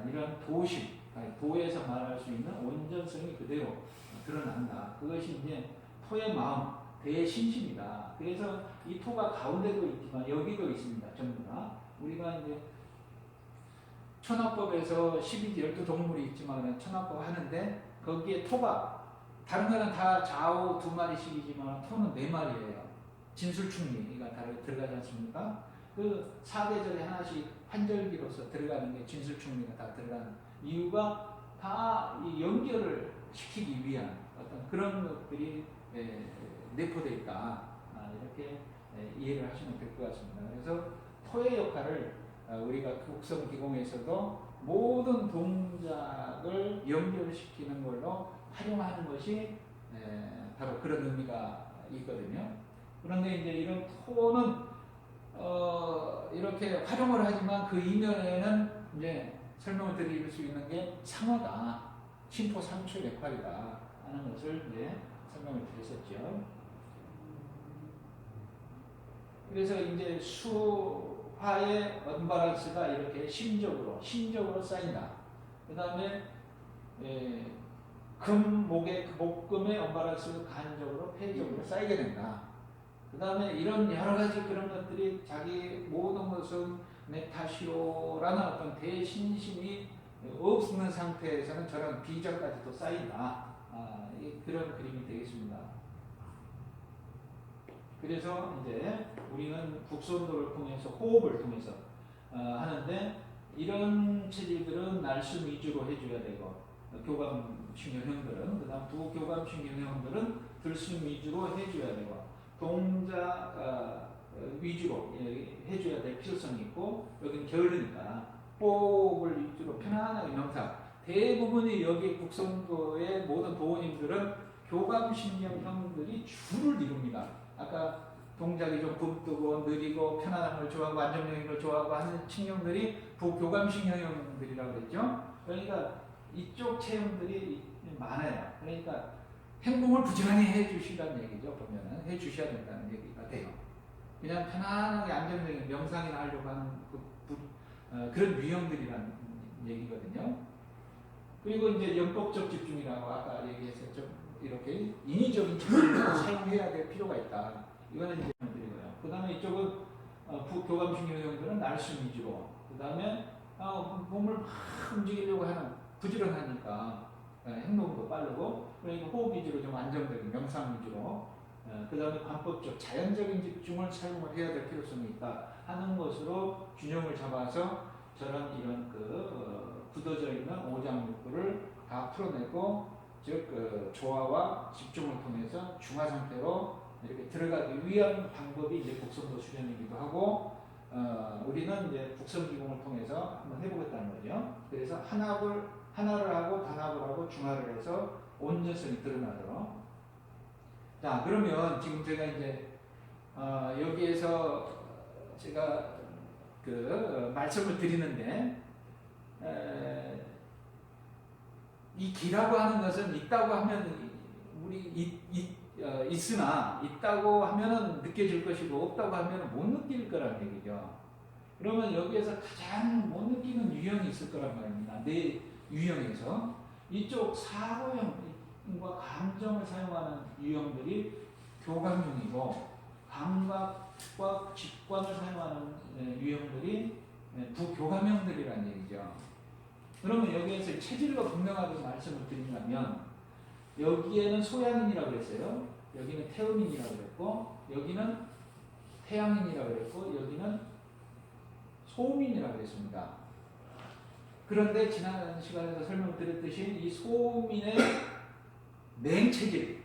이런 도심, 도에서 말할 수 있는 온전성이 그대로 드러난다. 그것이 이제 토의 마음, 대신심이다. 그래서 이 토가 가운데도 있지만 여기도 있습니다. 전부 다. 우리가 이제 천하법에서 12동물이 있지만 천하법 하는데 거기에 토가 다른 거는 다 좌우 2마리씩이지만 토는 4마리예요. 진술충리가 들어가지 않습니까? 그 사계절에 하나씩 환절기로서 들어가는 게 진술충리가 다 들어가는 이유가 다 이 연결을 시키기 위한 어떤 그런 것들이 내포되어 있다. 이렇게 이해를 하시면 될 것 같습니다. 그래서 토의 역할을 우리가 국성기공에서도 모든 동작을 연결시키는 걸로 활용하는 것이 바로 그런 의미가 있거든요. 그런데 이제 이런 토는 이렇게 활용을 하지만 그 이면에는 이제 설명을 드릴 수 있는 게 상어다, 신토 상초 역할이다 하는 것을 이제 설명을 드렸었죠. 그래서 이제 수화의 언밸런스가 이렇게 심적으로 쌓인다. 그 다음에 목금의 언밸런스가 간적으로 폐적으로 쌓이게 된다. 그 다음에 이런 여러 가지 그런 것들이 자기 모든 것은 메타시오라는 어떤 대신심이 없는 상태에서는 저런 비전까지도 쌓인다. 그런 그림이 되겠습니다. 그래서 이제 우리는 국선도를 통해서 호흡을 통해서 하는데 이런 체질들은 날숨 위주로 해줘야 되고 교감신경형들은 그다음 부교감신경형들은 들숨 위주로 해줘야 되고 동작 위주로 해줘야 될 필요성이 있고 여기는 게으르니까 호흡을 위주로 편안하게 명상 대부분이 여기 국선도의 모든 도원님들은 교감신경형들이 주를 이룹니다. 아까 동작이 좀 붐뜨고 느리고 편안한 걸 좋아하고 안정적인 걸 좋아하고 하는 신경들이 부교감신경형들이라고 그랬죠. 그러니까 이쪽 체형들이 많아요. 그러니까 행동을 부지런히 해주시라는 얘기죠. 보면은 해주셔야 된다는 얘기가 돼요. 그냥 편안하게 안정적인 명상이나 하려고 하는 그런 유형들이라는 얘기거든요. 그리고 이제 연법적 집중이라고 아까 얘기해서 좀 이렇게 인위적인 집중을 사용해야 될 필요가 있다. 이거는 이제 드리고요. 그 다음에 이쪽은 부교감신경형들은 날숨 위주로. 그 다음에 몸을 막 움직이려고 하는 부지런하니까 행동도 빠르고 그러니까 호흡 위주로 좀 안정적인 명상 위주로. 그 다음에 관법적 자연적인 집중을 사용을 해야 될 필요성이 있다 하는 것으로 균형을 잡아서 저런 이런 굳어져 있는 오장육부를 다 풀어내고 즉 조화와 집중을 통해서 중화 상태로 이렇게 들어가기 위한 방법이 이제 국성도 수련이기도 하고 우리는 이제 국성기공을 통해서 한번 해보겠다는 거죠. 그래서 하나를 하고 단합을 하고 중화를 해서 온전성이 드러나도록. 자 그러면 지금 제가 이제 여기에서 제가 말씀을 드리는데 이 기라고 하는 것은 있다고 하면 있으나 있다고 하면은 느껴질 것이고 없다고 하면은 못 느낄 거란 얘기죠. 그러면 여기에서 가장 못 느끼는 유형이 있을 거란 말입니다. 네 유형에서 이쪽 사고형과 감정을 사용하는 유형들이 교감형이고 감각과 직관을 사용하는 유형들이 부교감형들이란 얘기죠. 그러면 여기에서 체질과 분명하게 말씀을 드린다면 여기에는 소양인이라고 그랬어요. 여기는 태음인이라고 그랬고 여기는 태양인이라고 그랬고 여기는 소음인이라고 그랬습니다. 그런데 지난 시간에서 설명드렸듯이 이 소음인의 맹체질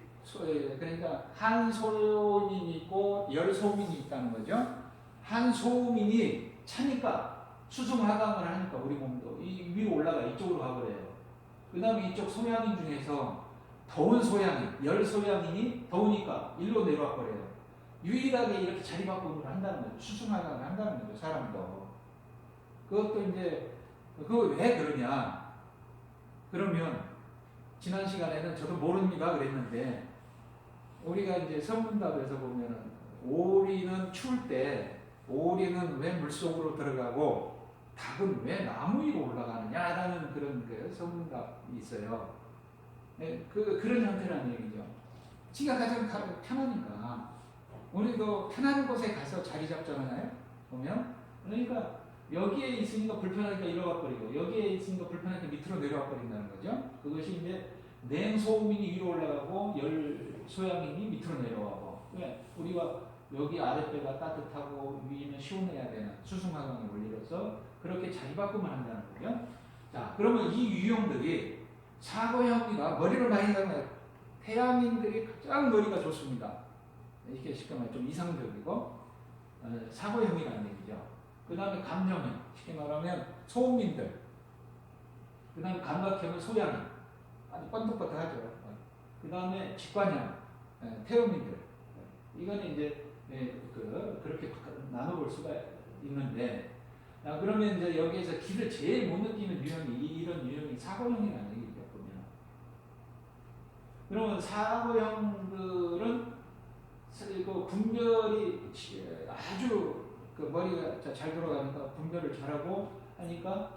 그러니까 한소음인이 있고 열소음인이 있다는 거죠. 한소음인이 차니까 수승하강을 하니까 우리 몸도 이 위로 올라가 이쪽으로 가버려요. 그 다음에 이쪽 소양인 중에서 더운 소양인, 열 소양인이 더우니까 일로 내려와 버려요. 유일하게 이렇게 자리 바꾸기를 한다는 거죠. 수승하강을 한다는 거죠. 사람도. 그것도 이제 그거 왜 그러냐? 그러면 지난 시간에는 저도 모릅니다 그랬는데 우리가 이제 성문답에서 보면은 오리는 추울 때 오리는 왜 물속으로 들어가고 닭은 왜 나무 위로 올라가느냐라는 그런 그 성문답이 있어요. 네, 그런 형태라는 얘기죠. 지가 가장 편하니까 우리도 편한 곳에 가서 자리 잡잖아요. 보면 그러니까 여기에 있으니까 불편하니까 이리 와 버리고 여기에 있으니까 불편하니까 밑으로 내려와 버린다는 거죠. 그것이 이제 냉소음인이 위로 올라가고 열 소양인이 밑으로 내려가고 우리가 여기 아랫배가 따뜻하고 위는 시원해야 되는 수승화강의 원리로서 그렇게 자리 바꿈을 한다는 거죠. 자, 그러면 이 유형들이 사고형이가 머리를 많이 잡아요. 태양인들이 가장 머리가 좋습니다. 이렇게 쉽게 말하면 좀 이상적이고 사고형이라는 얘기죠. 그 다음에 감정형, 쉽게 말하면 소음인들. 그 다음에 감각형은 소양인. 아주 번뜩번뜩하죠. 그 다음에 직관형, 태음인들. 이거는 이제 그렇게 나눠볼 수가 있는데, 그러면 이제 여기에서 기를 제일 못 느끼는 유형이 이런 유형이 사고형이라는 얘기죠. 보면. 그러면 사고형들은 그 분별이 아주 그 머리가 잘 돌아가니까 분별을 잘하고 하니까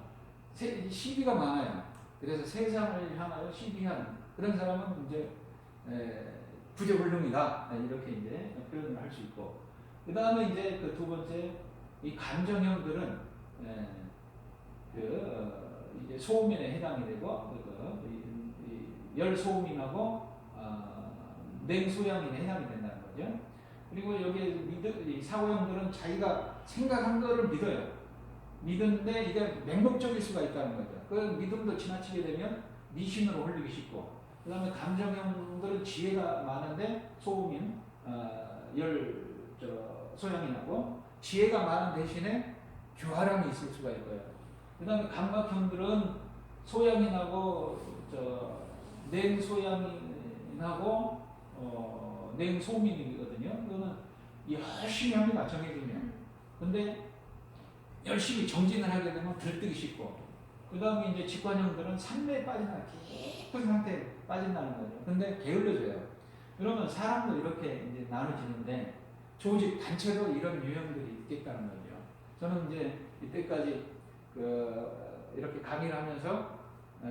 시비가 많아요. 그래서 세상을 향하여 시비하는 그런 사람은 이제 부재불능이다 이렇게 이제 표현을 할 수 있고, 그 다음에 이제 그 두 번째 이 감정형들은 이제 소음인에 해당이 되고 열 소음인하고 냉소양인에 해당이 된다는 거죠. 그리고 여기 사고형들은 자기가 생각한 거를 믿어요. 믿는데 이게 맹목적일 수가 있다는 거죠. 그 믿음도 지나치게 되면 미신으로 홀리기 쉽고, 그 다음에 감정형들은 지혜가 많은데 소음인, 소양인하고 지혜가 많은 대신에 교활함이 있을 수가 있고요. 그 다음에 감각형들은 소양인하고 냉소양인하고 냉소음인이거든요. 그거는 열심히 합니다. 정해지면. 근데 열심히 정진을 하게 되면 들뜨기 쉽고, 그 다음에 이제 직관형들은 산매에 빠진다, 깊은 상태에 빠진다는 거죠. 근데 게을러져요. 그러면 사람도 이렇게 이제 나눠지는데 조직 단체도 이런 유형들이 있겠다는 거죠. 저는 이제 이때까지 이렇게 강의를 하면서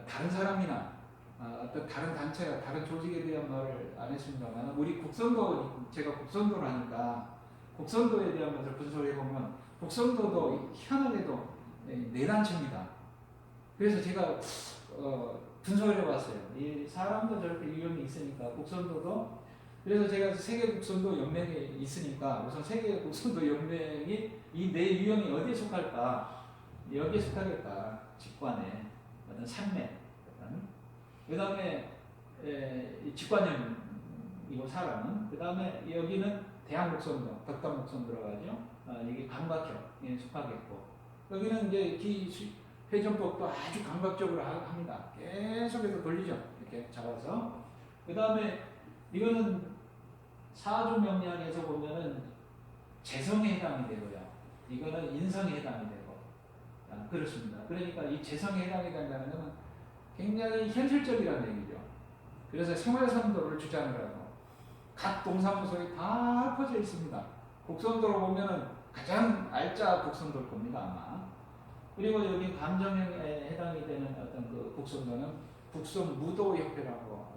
다른 사람이나 어떤 다른 단체가 다른 조직에 대한 말을 안 했습니다만, 우리 국선도, 제가 국선도를 하니까 국선도에 대한 것을 분석해 보면 국선도도 희한하게도 네 단체입니다. 그래서 제가 분석을 해봤어요. 이 사람도 저렇게 유형이 있으니까 국선도도, 그래서 제가 세계 국선도 연맹에 있으니까 우선 세계 국선도 연맹이 이 네 유형이 어디에 속할까? 여기에 속하겠다. 직관에 어떤 산매, 그 다음에 직관형이고 사람은, 그 다음에 여기는 대항목선도, 덕담목선 들어가죠. 이게 감각형에 속하겠고, 여기는 이제 회전법도 아주 감각적으로 합니다. 계속해서 돌리죠. 이렇게 잡아서. 그 다음에 이거는 사주명리학에서 보면은 재성에 해당이 되고요. 이거는 인성에 해당이 되고, 그렇습니다. 그러니까 이 재성에 해당이 된다는 것은 굉장히 현실적이라는 얘기죠. 그래서 생활선도를 주장을 하고 각 동사무소에 다 퍼져 있습니다. 국선도로 보면은 가장 알짜 국선도일 겁니다, 아마. 그리고 여기 감정형에 해당이 되는 어떤 그 국선도는 국선무도협회라고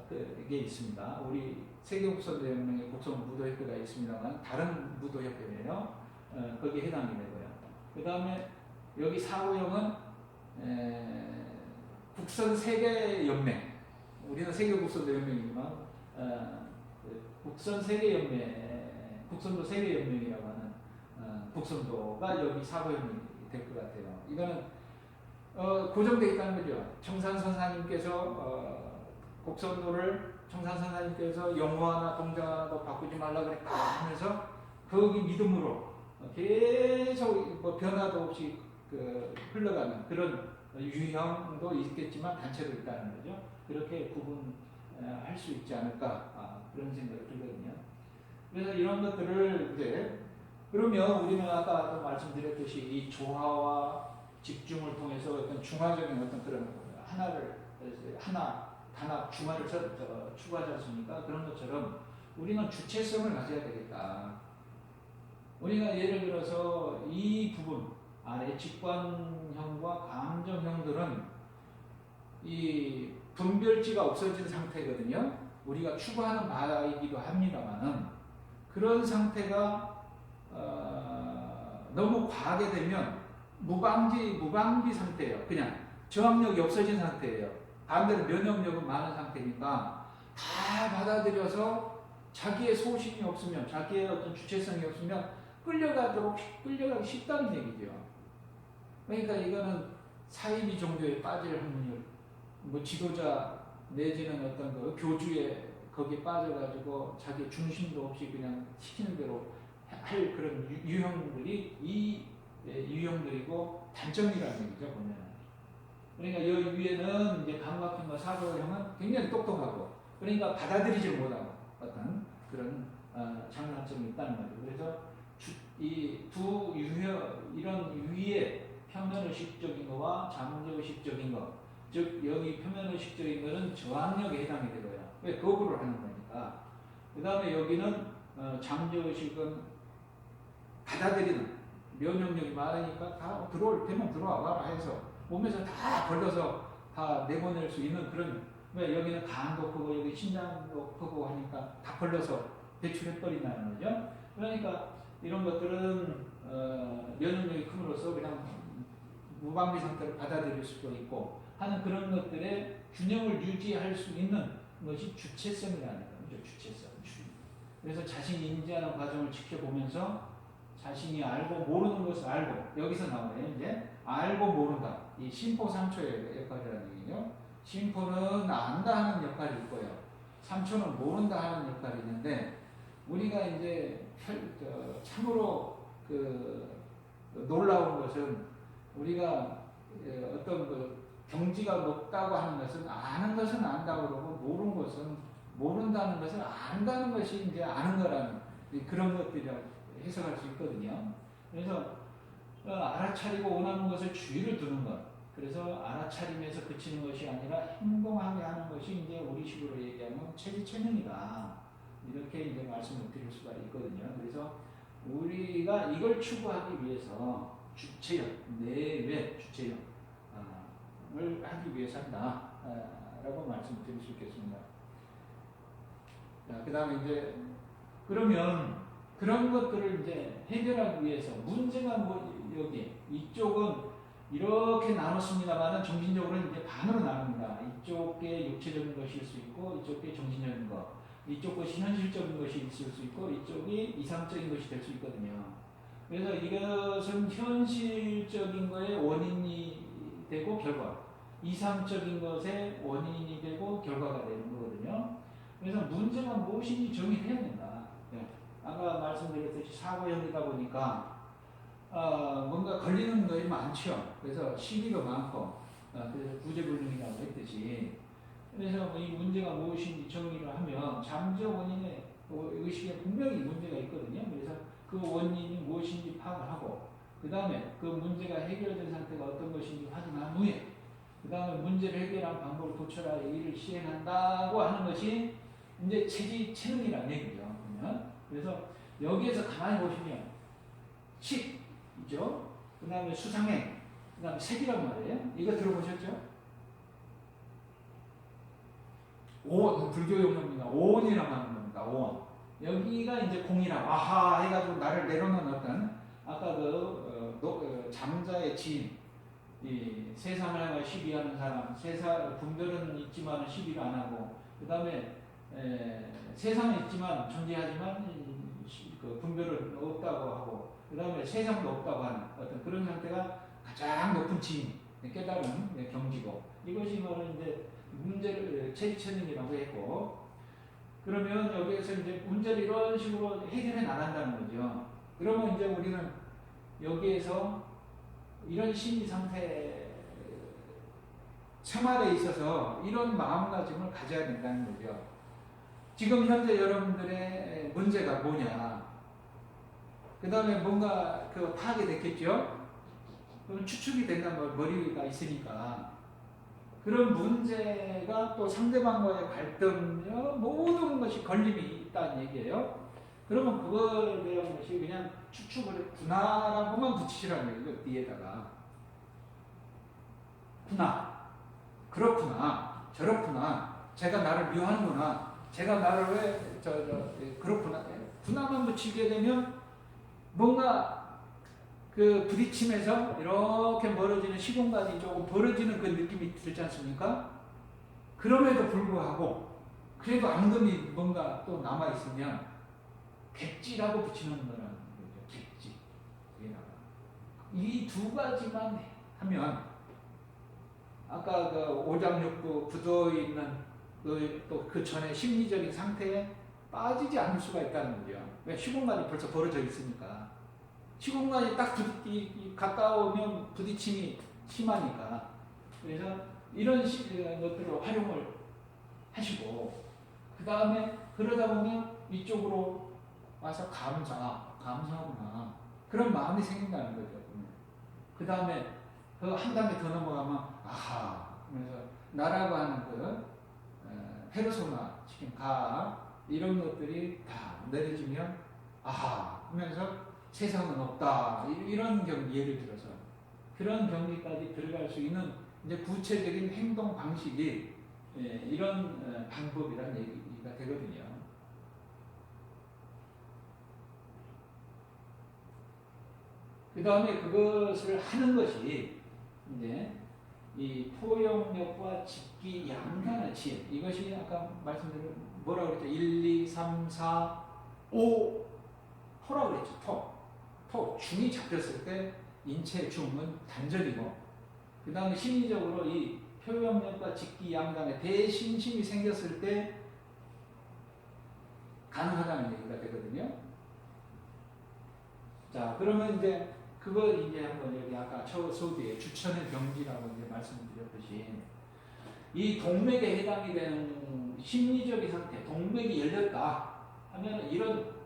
그게 있습니다. 우리 세계국선대연맹에 국선무도협회가 있습니다만 다른 무도협회예요. 거기에 해당이 되고요. 그 다음에 여기 사고형은 국선세계연맹, 우리는 세계국선대연맹이지만 국선세계연맹, 국선도 세계연맹이라고 하는 국선도가 여기 사고형이 될 것 같아요. 이거는 고정되어 있다는 거죠. 청산선사님께서 국선도를 청산선사님께서 영어나 동자도 바꾸지 말라 그랬다 하면서 거기 믿음으로 계속 뭐 변화도 없이 흘러가는 그런 유형도 있겠지만 단체도 있다는 거죠. 그렇게 구분할 수 있지 않을까 그런 생각이 들거든요. 그래서 이런 것들을 이제 그러면 우리는 아까 말씀드렸듯이 이 조화와 집중을 통해서 어떤 중화적인 어떤 그런 단합 중화를 추구하지 않습니까? 그런 것처럼 우리는 주체성을 가져야 되겠다. 우리가 예를 들어서 이 부분 아래 직관형과 감정형들은 이 분별지가 없어진 상태거든요. 우리가 추구하는 바이기도 합니다만은 그런 상태가 너무 과하게 되면 무방비 상태예요. 그냥 저항력이 없어진 상태예요. 반대로 면역력은 많은 상태니까 다 받아들여서 자기의 소신이 없으면, 자기의 어떤 주체성이 없으면 끌려가기 쉽다는 얘기죠. 그러니까 이거는 사이비 종교에 빠질 확률, 뭐 지도자 내지는 어떤 그 교주에 거기에 빠져가지고 자기 중심도 없이 그냥 시키는 대로 할 그런 유형들이 이 유형들이고 단점이라는 얘기죠, 보면. 그러니까 이 위에는 이제 감각형과 사고형은 굉장히 똑똑하고, 그러니까 받아들이지 못하고 어떤 그런 장단점이 있다는 거죠. 그래서 이 두 유형, 이런 위에 표면의식적인 거와 잠재의식적인 거, 즉 여기 표면의식적인 거는 저항력에 해당이 되고요. 왜 거부를 하는 거니까. 그 다음에 여기는 잠재의식은 받아들이는 면역력이 많으니까 다 되면 들어와 봐라 해서 몸에서 다 걸러서 다 내보낼 수 있는 그런, 왜 여기는 간도 크고 여기 신장도 크고 하니까 다 걸러서 배출해버린다는 거죠. 그러니까 이런 것들은 면역력이 큼으로써 그냥 무방비 상태를 받아들일 수도 있고 하는 그런 것들의 균형을 유지할 수 있는 것이 주체성이라는 거죠. 주체성. 그래서 자신이 인지하는 과정을 지켜보면서 자신이 알고 모르는 것을 알고, 여기서 나오네요. 이제 알고 모른다. 이 심포 3초의 역할이라는 얘기죠. 심포는 안다 하는 역할이 있고요. 3초는 모른다 하는 역할이 있는데, 우리가 이제 참으로 놀라운 것은 우리가 어떤 경지가 높다고 하는 것은 아는 것은 안다고 그러고 모르는 것은 모른다는 것을 안다는 것이 이제 아는 거라는 그런 것들이라고 해석할 수 있거든요. 그래서 알아차리고 원하는 것을 주의를 두는 것. 그래서 알아차림에서 그치는 것이 아니라 행동하게 하는 것이 이제 우리식으로 얘기하면 체지체능이다. 이렇게 이제 말씀을 드릴 수가 있거든요. 그래서 우리가 이걸 추구하기 위해서 주체형, 내외 주체형을 하기 위해서 한다. 라고 말씀을 드릴 수 있겠습니다. 그 다음에 이제, 그러면 그런 것들을 이제 해결하기 위해서 문제가 여기, 이쪽은 이렇게 나눴습니다만은 정신적으로는 이제 반으로 나눕니다. 이쪽에 육체적인 것일 수 있고, 이쪽에 정신적인 것. 이쪽 것이 현실적인 것이 있을 수 있고, 이쪽이 이상적인 것이 될 수 있거든요. 그래서 이것은 현실적인 거의 원인이 되고 결과, 이상적인 것의 원인이 되고 결과가 되는 거거든요. 그래서 문제가 무엇인지 정의해야 된다. 아까 말씀드렸듯이 사고형이다 보니까 뭔가 걸리는 것이 많죠. 그래서 시비가 많고, 그래서 구제불능이라고 했듯이. 그래서 이 문제가 무엇인지 정의를 하면 잠재 원인의 의식에 분명히 문제가 있거든요. 그래서 그 원인이 무엇인지 파악을 하고, 그 다음에 그 문제가 해결된 상태가 어떤 것인지 확인한 후에, 그 다음에 문제를 해결한 방법을 도출하여 이를 시행한다고 하는 것이 이제 체지체능이라는 얘기죠. 그러면. 그래서 여기에서 가만히 보시면 식이죠. 그 다음에 수상행, 그 다음에 색이란 말이에요. 이거 들어보셨죠? 불교 용어입니다. 오온이라고 하는 겁니다. 오온. 여기가 이제 공이라고, 아하 해가지고 나를 내려놓은 어떤, 아까 잠자의 지인, 이 세상을 향해 시비하는 사람, 분별은 있지만 시비를 안 하고, 그 다음에 세상은 있지만 존재하지만 분별은 없다고 하고, 그 다음에 세상도 없다고 하는 어떤 그런 상태가 가장 높은 지인, 깨달은 경지고, 이것이 뭐는 이제 문제를 체지체능이라고 했고, 그러면 여기에서 이제 문제를 이런 식으로 해결해 나간다는 거죠. 그러면 이제 우리는 여기에서 이런 심리 상태 생활에 있어서 이런 마음가짐을 가져야 된다는 거죠. 지금 현재 여러분들의 문제가 뭐냐? 그 다음에 뭔가 파악이 됐겠죠? 그럼 추측이 된다면 머리가 있으니까. 그런 문제가 또 상대방과의 갈등, 모든 것이 걸림이 있다는 얘기예요. 그러면 그거에 대한 것이 그냥 추측을 구나라고만 붙이시라는 얘기죠. 뒤에다가. 구나. 그렇구나. 저렇구나. 제가 나를 미워하는구나. 제가 나를 왜, 그렇구나. 구나만 붙이게 되면 뭔가 부딪힘에서 이렇게 멀어지는 시공간이 조금 벌어지는 그 느낌이 들지 않습니까? 그럼에도 불구하고 그래도 앙금이 뭔가 또 남아있으면 객지라고 붙이는 거라는 거죠. 객지. 이 두 가지만 하면 아까 오장육부 굳어있는 그 전에 심리적인 상태에 빠지지 않을 수가 있다는 거죠. 왜? 시공간이 벌써 벌어져 있으니까. 시공간이 딱 가까우면 부딪힘이 심하니까. 그래서 이런 것들을 활용을 하시고, 그 다음에 그러다 보면 이쪽으로 와서 감사하구나. 그런 마음이 생긴다는 거죠. 그 다음에 한 단계 더 넘어가면, 아하. 그래서 나라고 하는 페르소나, 지금 이런 것들이 다 내려지면, 아하. 하면서 세상은 없다. 이런 경기, 예를 들어서. 그런 경기까지 들어갈 수 있는 이제 구체적인 행동 방식이 이런 방법이라는 얘기가 되거든요. 그 다음에 그것을 하는 것이 이제 이 포용력과 직기 양간의 지혜. 이것이 아까 말씀드린 뭐라고 그랬죠? 1, 2, 3, 4, 5 토라고 그랬죠. 토. 중이 잡혔을 때 인체의 중은 단절이고, 그 다음에 심리적으로 이 표현력과 직기 양간의 대신심이 생겼을 때 가능하다는 얘기가 되거든요. 자, 그러면 이제 그걸 이제 한번 여기 아까 서두에 주천의 병지라고 이제 말씀드렸듯이 이 동맥에 해당이 되는 심리적인 상태, 동맥이 열렸다 하면 이런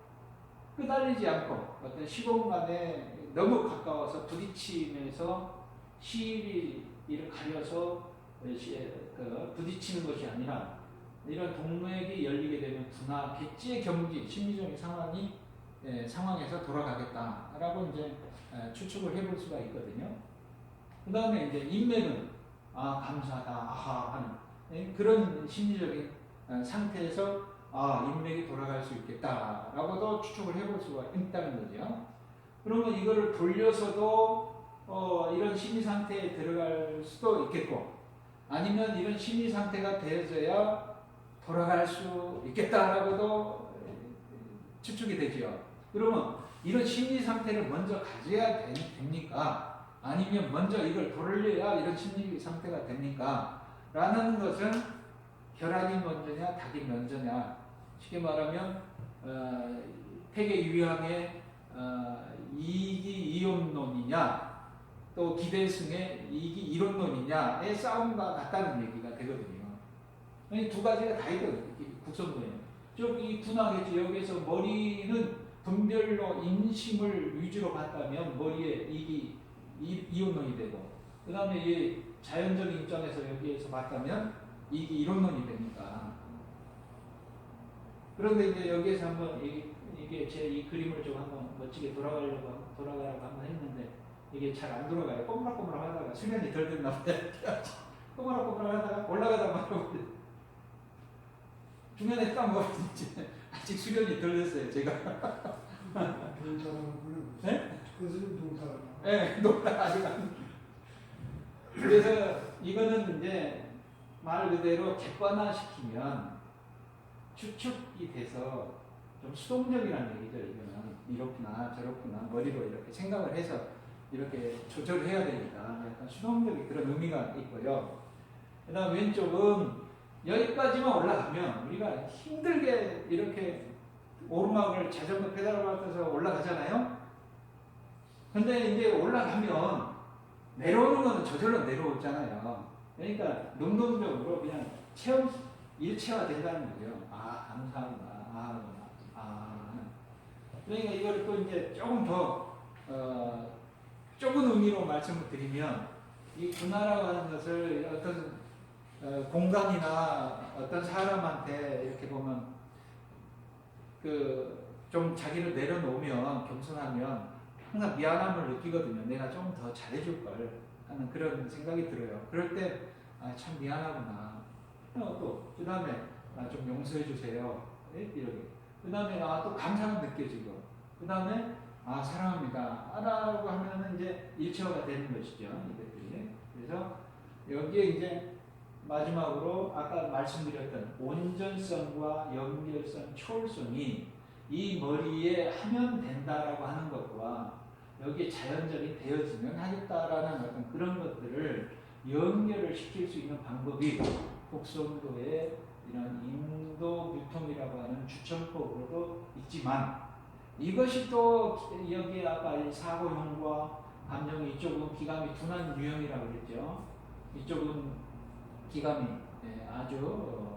끄달리지 않고 어떤 시공간에 너무 가까워서 부딪히면서 시비를 가려서 부딪히는 것이 아니라 이런 동맥이 열리게 되면 분화, 객지의 경지, 심리적인 상황에서 돌아가겠다라고 이제 추측을 해볼 수가 있거든요. 그 다음에 이제 인맥은 감사하다, 아하 하는 그런 심리적인 상태에서 인맥이 돌아갈 수 있겠다라고도 추측을 해볼 수가 있다는 거죠. 그러면 이거를 돌려서도 이런 심리 상태에 들어갈 수도 있겠고, 아니면 이런 심리 상태가 되어져야 돌아갈 수 있겠다라고도 추측이 되죠. 그러면 이런 심리 상태를 먼저 가져야 됩니까? 아니면 먼저 이걸 돌려야 이런 심리 상태가 됩니까? 라는 것은 혈압이 먼저냐, 닭이 먼저냐. 쉽게 말하면 폐계 유형의 이익이 이론론이냐, 또 기대승의 이익이 이론론이냐의 싸움과 같다는 얘기가 되거든요. 이 두 가지가 다 있거든요. 국선도에는. 이 분화겠지. 여기에서 머리는 분별로 인심을 위주로 봤다면 머리에 이익이 이론론이 되고, 그 다음에 이 자연적인 입장에서 여기에서 봤다면 이익이 이론론이 되니까. 그런데 이제 여기에서 한번 이게 제 이 그림을 좀 한번 멋지게 돌아가려고 한번 했는데 이게 잘 안 돌아가요. 꼬물락꼬물락 하다가 수면이 덜 됐나 봐요. 꼬물락꼬물락 하다가 올라가다 말고 중간에 딱 이제 아직 수련이 덜 됐어요. 제가. 네? 그것은 동사가. 네, 높다 아직 안. 그래서 이거는 이제 말 그대로 객관화시키면 추측이 돼서 좀 수동적이라는 얘기죠. 이거는 이렇구나 저렇구나 머리로 이렇게 생각을 해서 이렇게 조절을 해야 되니까 약간 수동적인 그런 의미가 있고요. 그 다음 왼쪽은 여기까지만 올라가면 우리가 힘들게 이렇게 오르막을 자전거 페달을 밟아서 올라가잖아요. 근데 이제 올라가면 내려오는 거는 저절로 내려오잖아요. 그러니까 능동적으로 그냥 체험 일체화 된다는 거예요. 아, 감사합니다. 그러니까 이걸 또 이제 조금 더 좁은 의미로 말씀을 드리면 이 분화라고 하는 것을 어떤 공간이나 어떤 사람한테 이렇게 보면 그 좀 자기를 내려놓으면 겸손하면 항상 미안함을 느끼거든요. 내가 좀 더 잘해줄 걸 하는 그런 생각이 들어요. 그럴 때 참 미안하구나. 또 그 다음에 좀 용서해 주세요. 이렇게. 그 다음에 또 감사가 느껴지고. 그 다음에 사랑합니다. 라고 하면은 이제 일체화가 되는 것이죠. 이것들이. 그래서 여기에 이제 마지막으로 아까 말씀드렸던 온전성과 연결성, 초월성이 이 머리에 하면 된다라고 하는 것과 여기에 자연적인 되어지면 하겠다라는 어떤 그런 것들을 연결을 시킬 수 있는 방법이 곡선도의 이런 인도 유통이라고 하는 주천법으로도 있지만 이것이 또 여기에 아까 사고형과 감정이 이쪽은 기감이 둔한 유형이라고 그랬죠. 이쪽은 기감이 아주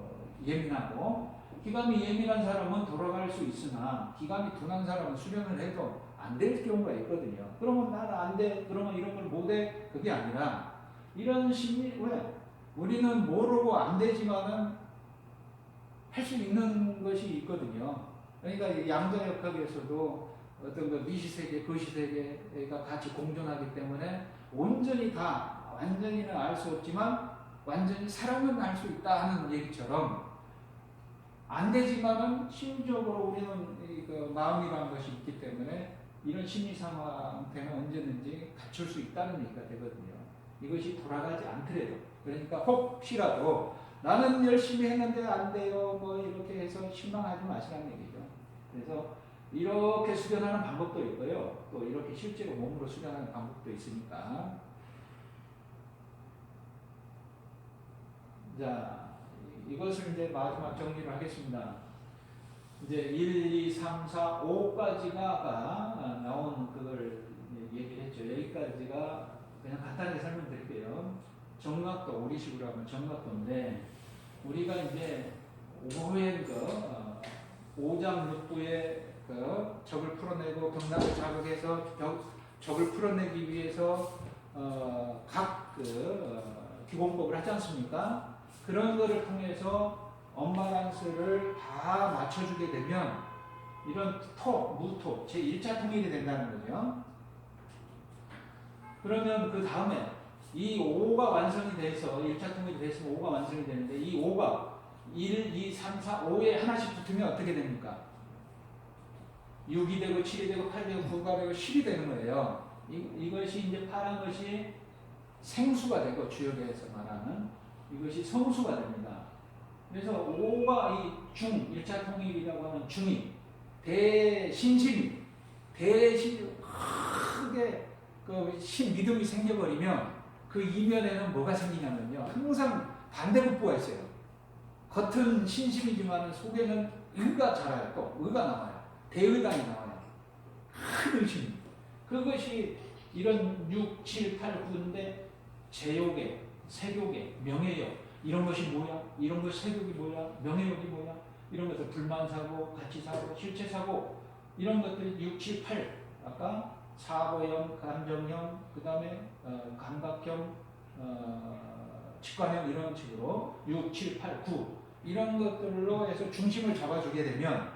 예민하고 기감이 예민한 사람은 돌아갈 수 있으나 기감이 둔한 사람은 수련을 해도 안 될 경우가 있거든요. 그러면 나는 안 돼. 그러면 이런 걸 못 해. 그게 아니라 이런 심리 왜? 우리는 모르고 안 되지만은 할 수 있는 것이 있거든요. 그러니까 양자역학에서도 어떤 그 미시세계, 거시세계가 같이 공존하기 때문에 온전히 다 완전히는 알 수 없지만 완전히 사랑은 할 수 있다 하는 얘기처럼 안 되지만은 심리적으로 우리는 그 마음이라는 것이 있기 때문에 이런 심리 상황한테는 언제든지 갖출 수 있다는 얘기가 되거든요. 이것이 돌아가지 않더라도 그러니까 혹시라도 나는 열심히 했는데 안 돼요 뭐 이렇게 해서 실망하지 마시라는 얘기죠. 그래서 이렇게 수련하는 방법도 있고요. 또 이렇게 실제로 몸으로 수련하는 방법도 있으니까 자 이것을 이제 마지막 정리를 하겠습니다. 이제 1, 2, 3, 4, 5까지가 아까 나온 그걸 얘기를 했죠. 여기까지가 그냥 간단하게 설명드릴게요. 정각도 우리 식으로 하면 정각도인데 우리가 이제 오후에 오장육부의 적을 풀어내고 경락을 자극해서 적을 풀어내기 위해서 각 기공법을 하지 않습니까? 그런 거를 통해서 엄마란스를 다 맞춰주게 되면 이런 무토, 제1차 통일이 된다는 거죠. 그러면 그 다음에 이 5가 완성이 돼서 1차 통일이 됐으면 5가 완성이 되는데 이 5가 1, 2, 3, 4, 5에 하나씩 붙으면 어떻게 됩니까? 6이 되고 7이 되고 8이 되고 9가 되고 10이 되는 거예요. 이것이 이제 파란 것이 생수가 되고 주역에서 말하는 이것이 성수가 됩니다. 그래서 5가 이 1차 통일이라고 하는 중이 대신심, 크게 믿음이 생겨버리면 그 이면에는 뭐가 생기냐면요. 항상 반대급부가 있어요. 겉은 신심이지만 속에는 의가 자라요. 또 의가 나와요. 대의당이 나와요. 큰 의심. 그것이 이런 6, 7, 8, 9인데 제욕에, 색욕에, 명예욕 이런 것이 뭐야? 이런 것 색욕이 뭐야? 명예욕이 뭐야? 이런 것들 불만사고, 가치사고, 실체사고 이런 것들이 6, 7, 8 아까 사고형, 감정형, 그 다음에 감각형, 직관형 이런 식으로 6, 7, 8, 9 이런 것들로 해서 중심을 잡아주게 되면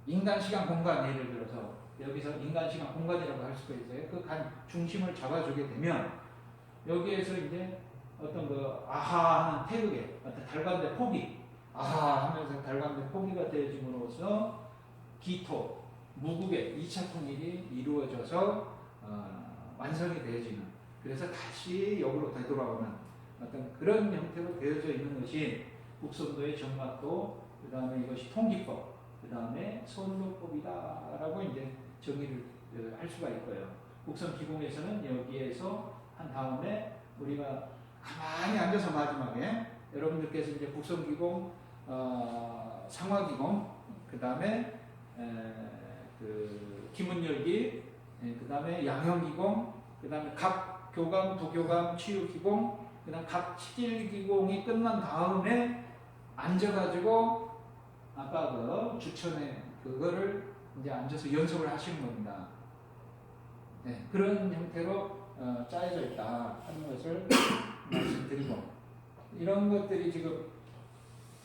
인간, 시간, 공간 예를 들어서 여기서 인간, 시간, 공간이라고 할 수가 있어요. 그 중심을 잡아주게 되면 여기에서 이제 어떤 아하 하는 태극에 어떤 달관대 포기 아하 하면서 달관대 포기가 되어짐으로써 기토, 무국의 2차 통일이 이루어져서 완성이 되어지는 그래서 다시 역으로 되돌아오는 어떤 그런 형태로 되어져 있는 것이 국선도의 정각도 그 다음에 이것이 통기법 그 다음에 선로법이다라고 이제 정의를 할 수가 있고요. 국선 기공에서는 여기에서 한 다음에 우리가 가만히 앉아서 마지막에 여러분들께서 이제 국선 기공, 상화 기공, 그 다음에 기문 열기, 그 다음에 양형기공, 그 다음에 각 교감, 부교감, 치유기공, 그 다음 각 치질기공이 끝난 다음에 앉아가지고 아까 그 주천에 그거를 이제 앉아서 연습을 하시는 겁니다. 네, 그런 형태로 짜여져 있다 하는 것을 말씀드리고, 이런 것들이 지금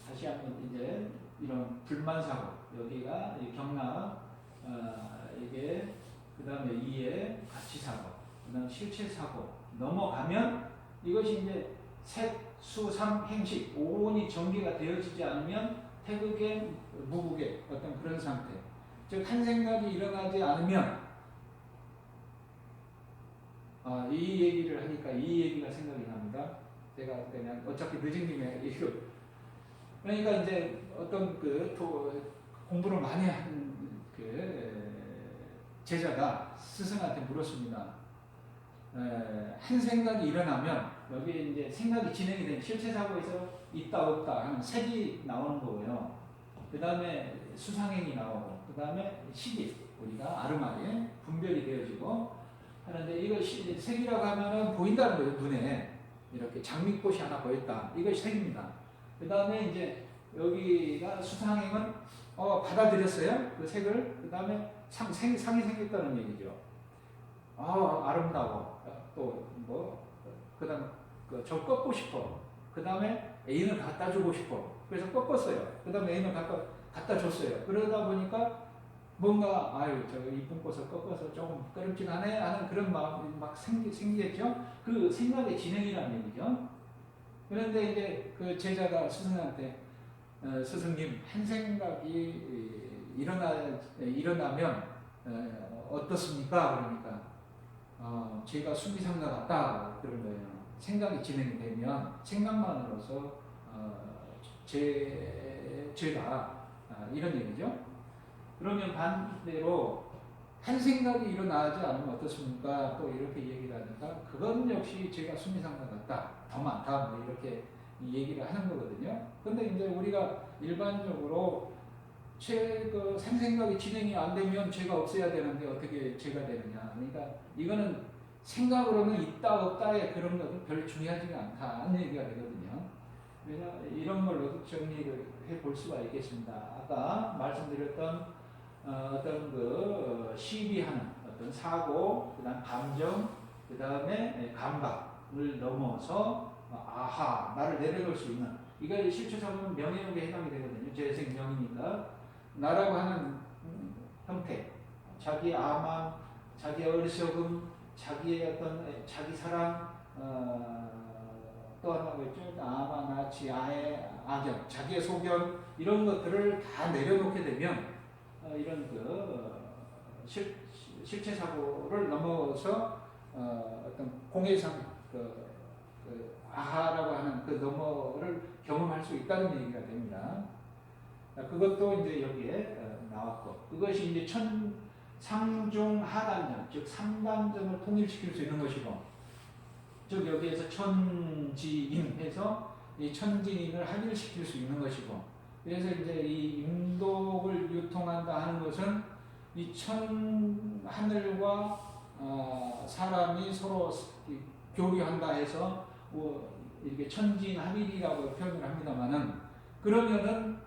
다시 한번 이제 이런 불만사고, 여기가 경락, 이게 그 다음에 이해 가치사고, 그 다음 실체사고 넘어가면 이것이 이제 색, 수, 삼, 행식 5원이 전개가 되어지지 않으면 태극의, 무극의 어떤 그런 상태, 즉 한 생각이 일어나지 않으면, 이 얘기를 하니까 이 얘기가 생각이 납니다. 제가 그냥 어차피 늦은 김에 이거, 그러니까 이제 어떤 공부를 많이 한 제자가 스승한테 물었습니다. 한 생각이 일어나면 여기에 이제 생각이 진행이 되는 실체 사고에서 있다 없다 하는 색이 나오는 거고요. 그 다음에 수상행이 나오고, 그 다음에 식이 우리가 아르마에 분별이 되어지고 하는데, 이거 색이라고 하면은 보인다는 거예요. 눈에 이렇게 장미꽃이 하나 보였다. 이것이 색입니다. 그 다음에 이제 여기가 수상행은 받아들였어요. 그 색을. 그 다음에 상이 생겼다는 얘기죠. 아름다워. 또 그 다음 저 꺾고 싶어. 그 다음에 애인을 갖다 주고 싶어. 그래서 꺾었어요. 그 다음에 애인을 갖다 줬어요. 그러다 보니까 뭔가 저 이쁜 꽃을 꺾어서 조금 꺼림칙하네 하는 그런 마음이 막 생기겠죠. 그 생각의 진행이라는 얘기죠. 그런데 이제 그 제자가 스승한테 스승님, 한 생각이 일어나면 어떻습니까? 그러니까 제가 수미상가 같다 그런 거예요. 생각이 진행이 되면 생각만으로서 제가 이런 얘기죠. 그러면 반대로 한 생각이 일어나지 않으면 어떻습니까? 또 이렇게 얘기를 하니까 그건 역시 제가 수미상가 같다, 더 많다, 뭐 이렇게 얘기를 하는 거거든요. 근데 이제 우리가 일반적으로 생각이 진행이 안 되면 죄가 없어야 되는데 어떻게 죄가 되느냐. 그러니까 이거는 생각으로는 있다 없다의 그런 것은 별로 중요하지가 않다는 얘기가 되거든요. 왜냐 이런 걸로 정리를 해볼 수가 있겠습니다. 아까 말씀드렸던 어떤 시비하는 어떤 사고, 그다음 감정, 그 다음에 감각을 넘어서 아하, 나를 내려놓을 수 있는, 이거 실체적으로는 명예욕에 해당이 되거든요. 재생명이니까. 나라고 하는 형태, 자기의 아망, 자기의 어리석음, 자기의 어떤 자기 사랑, 또 하나가 있죠. 아마, 나치, 악연, 자기의 소견, 이런 것들을 다 내려놓게 되면 이런 실체 사고를 넘어서 어떤 공해상 아하라고 하는 그 너머를 경험할 수 있다는 얘기가 됩니다. 그것도 이제 여기에 나왔고, 그것이 이제 상중하단전, 즉 3단전을 통일시킬 수 있는 것이고, 즉 여기에서 천지인해서 이 천지인을 합일시킬 수 있는 것이고, 그래서 이제 이 인독을 유통한다 하는 것은 이 하늘과 사람이 서로 교류한다 해서 이렇게 천지인 합일이라고 표현을 합니다만은, 그러면은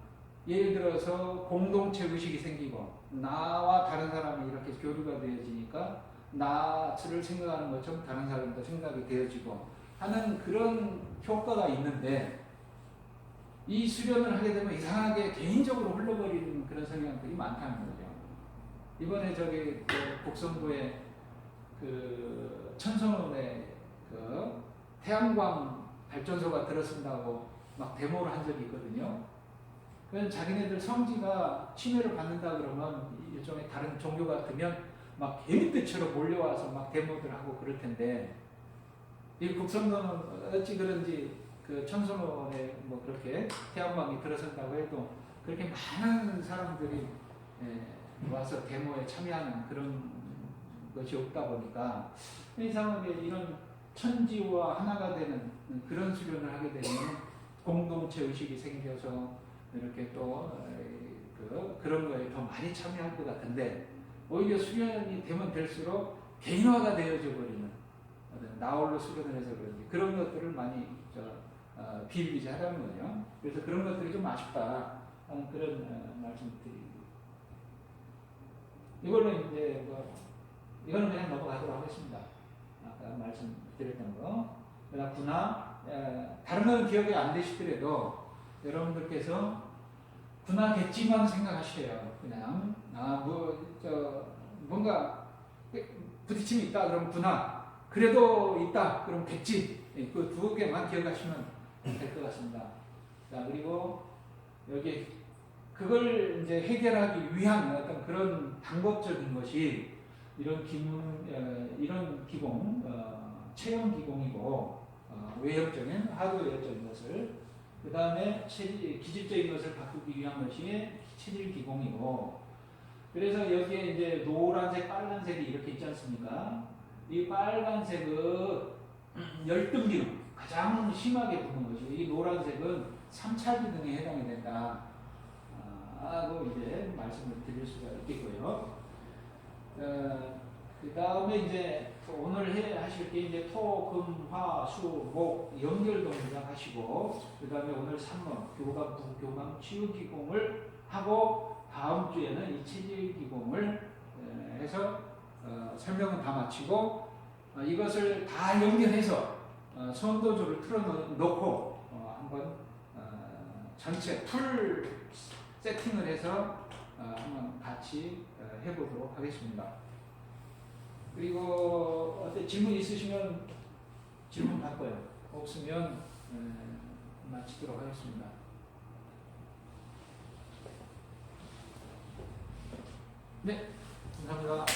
예를 들어서 공동체 의식이 생기고 나와 다른 사람이 이렇게 교류가 되어지니까 나를 생각하는 것처럼 다른 사람도 생각이 되어지고 하는 그런 효과가 있는데, 이 수련을 하게 되면 이상하게 개인적으로 흘러버리는 그런 성향들이 많다는 거죠. 이번에 곡성구에 천선원에 태양광 발전소가 들어선다고 막 데모를 한 적이 있거든요. 그래서 자기네들 성지가 침해를 받는다 그러면 일종의 다른 종교 같으면 막 개미떼처럼 몰려와서 막 데모들 하고 그럴 텐데, 이 곡성도는 어찌 그런지 천선원에 뭐 그렇게 태양광이 들어선다고 해도 그렇게 많은 사람들이 와서 데모에 참여하는 그런 것이 없다 보니까 이상하게 이런 천지와 하나가 되는 그런 수련을 하게 되면 공동체 의식이 생겨서 이렇게 또 그런 거에 더 많이 참여할 것 같은데, 오히려 수련이 되면 될수록 개인화가 되어져 버리는 나홀로 수련을 해서 그런지 그런 것들을 많이 비일비재하다는 거죠. 그래서 그런 것들이 좀 아쉽다 하는 그런 말씀드립니다. 이거는 이제 이거는 그냥 넘어가도록 하겠습니다. 아까 말씀드렸던 거. 그러나 군화 다른 건 기억이 안 되시더라도 여러분들께서 군화겠지만 생각하시래요. 그냥 뭔가 부딪힘이 있다 그러면 군화. 그래도 있다 그럼 겠지. 그 두 개만 기억하시면 될 것 같습니다. 자, 그리고 여기 그걸 이제 해결하기 위한 어떤 그런 방법적인 것이 이런 기공, 체형 기공이고 외형적인 하드웨어적인 것을 그 다음에 기질적인 것을 바꾸기 위한 것이 체질 기공이고 그래서 여기에 이제 노란색, 빨간색이 이렇게 있지 않습니까? 이 빨간색은 열등 기능 가장 심하게 부는 것이고 이 노란색은 3차 기능에 해당이 된다. 하고 이제 말씀을 드릴 수가 있겠고요. 그 다음에 이제 오늘 하실 게 이제 토, 금, 화, 수, 목 연결 동작 하시고 그 다음에 오늘 3번 교감, 부교감, 치유기공을 하고 다음 주에는 이 체질기공을 해서 설명은 다 마치고 이것을 다 연결해서 선도조를 틀어놓고 한번 전체 풀 세팅을 해서 한번 같이 해보도록 하겠습니다. 그리고 어떤 질문 있으시면 질문 받고요. 없으면 마치도록 하겠습니다. 네, 감사합니다.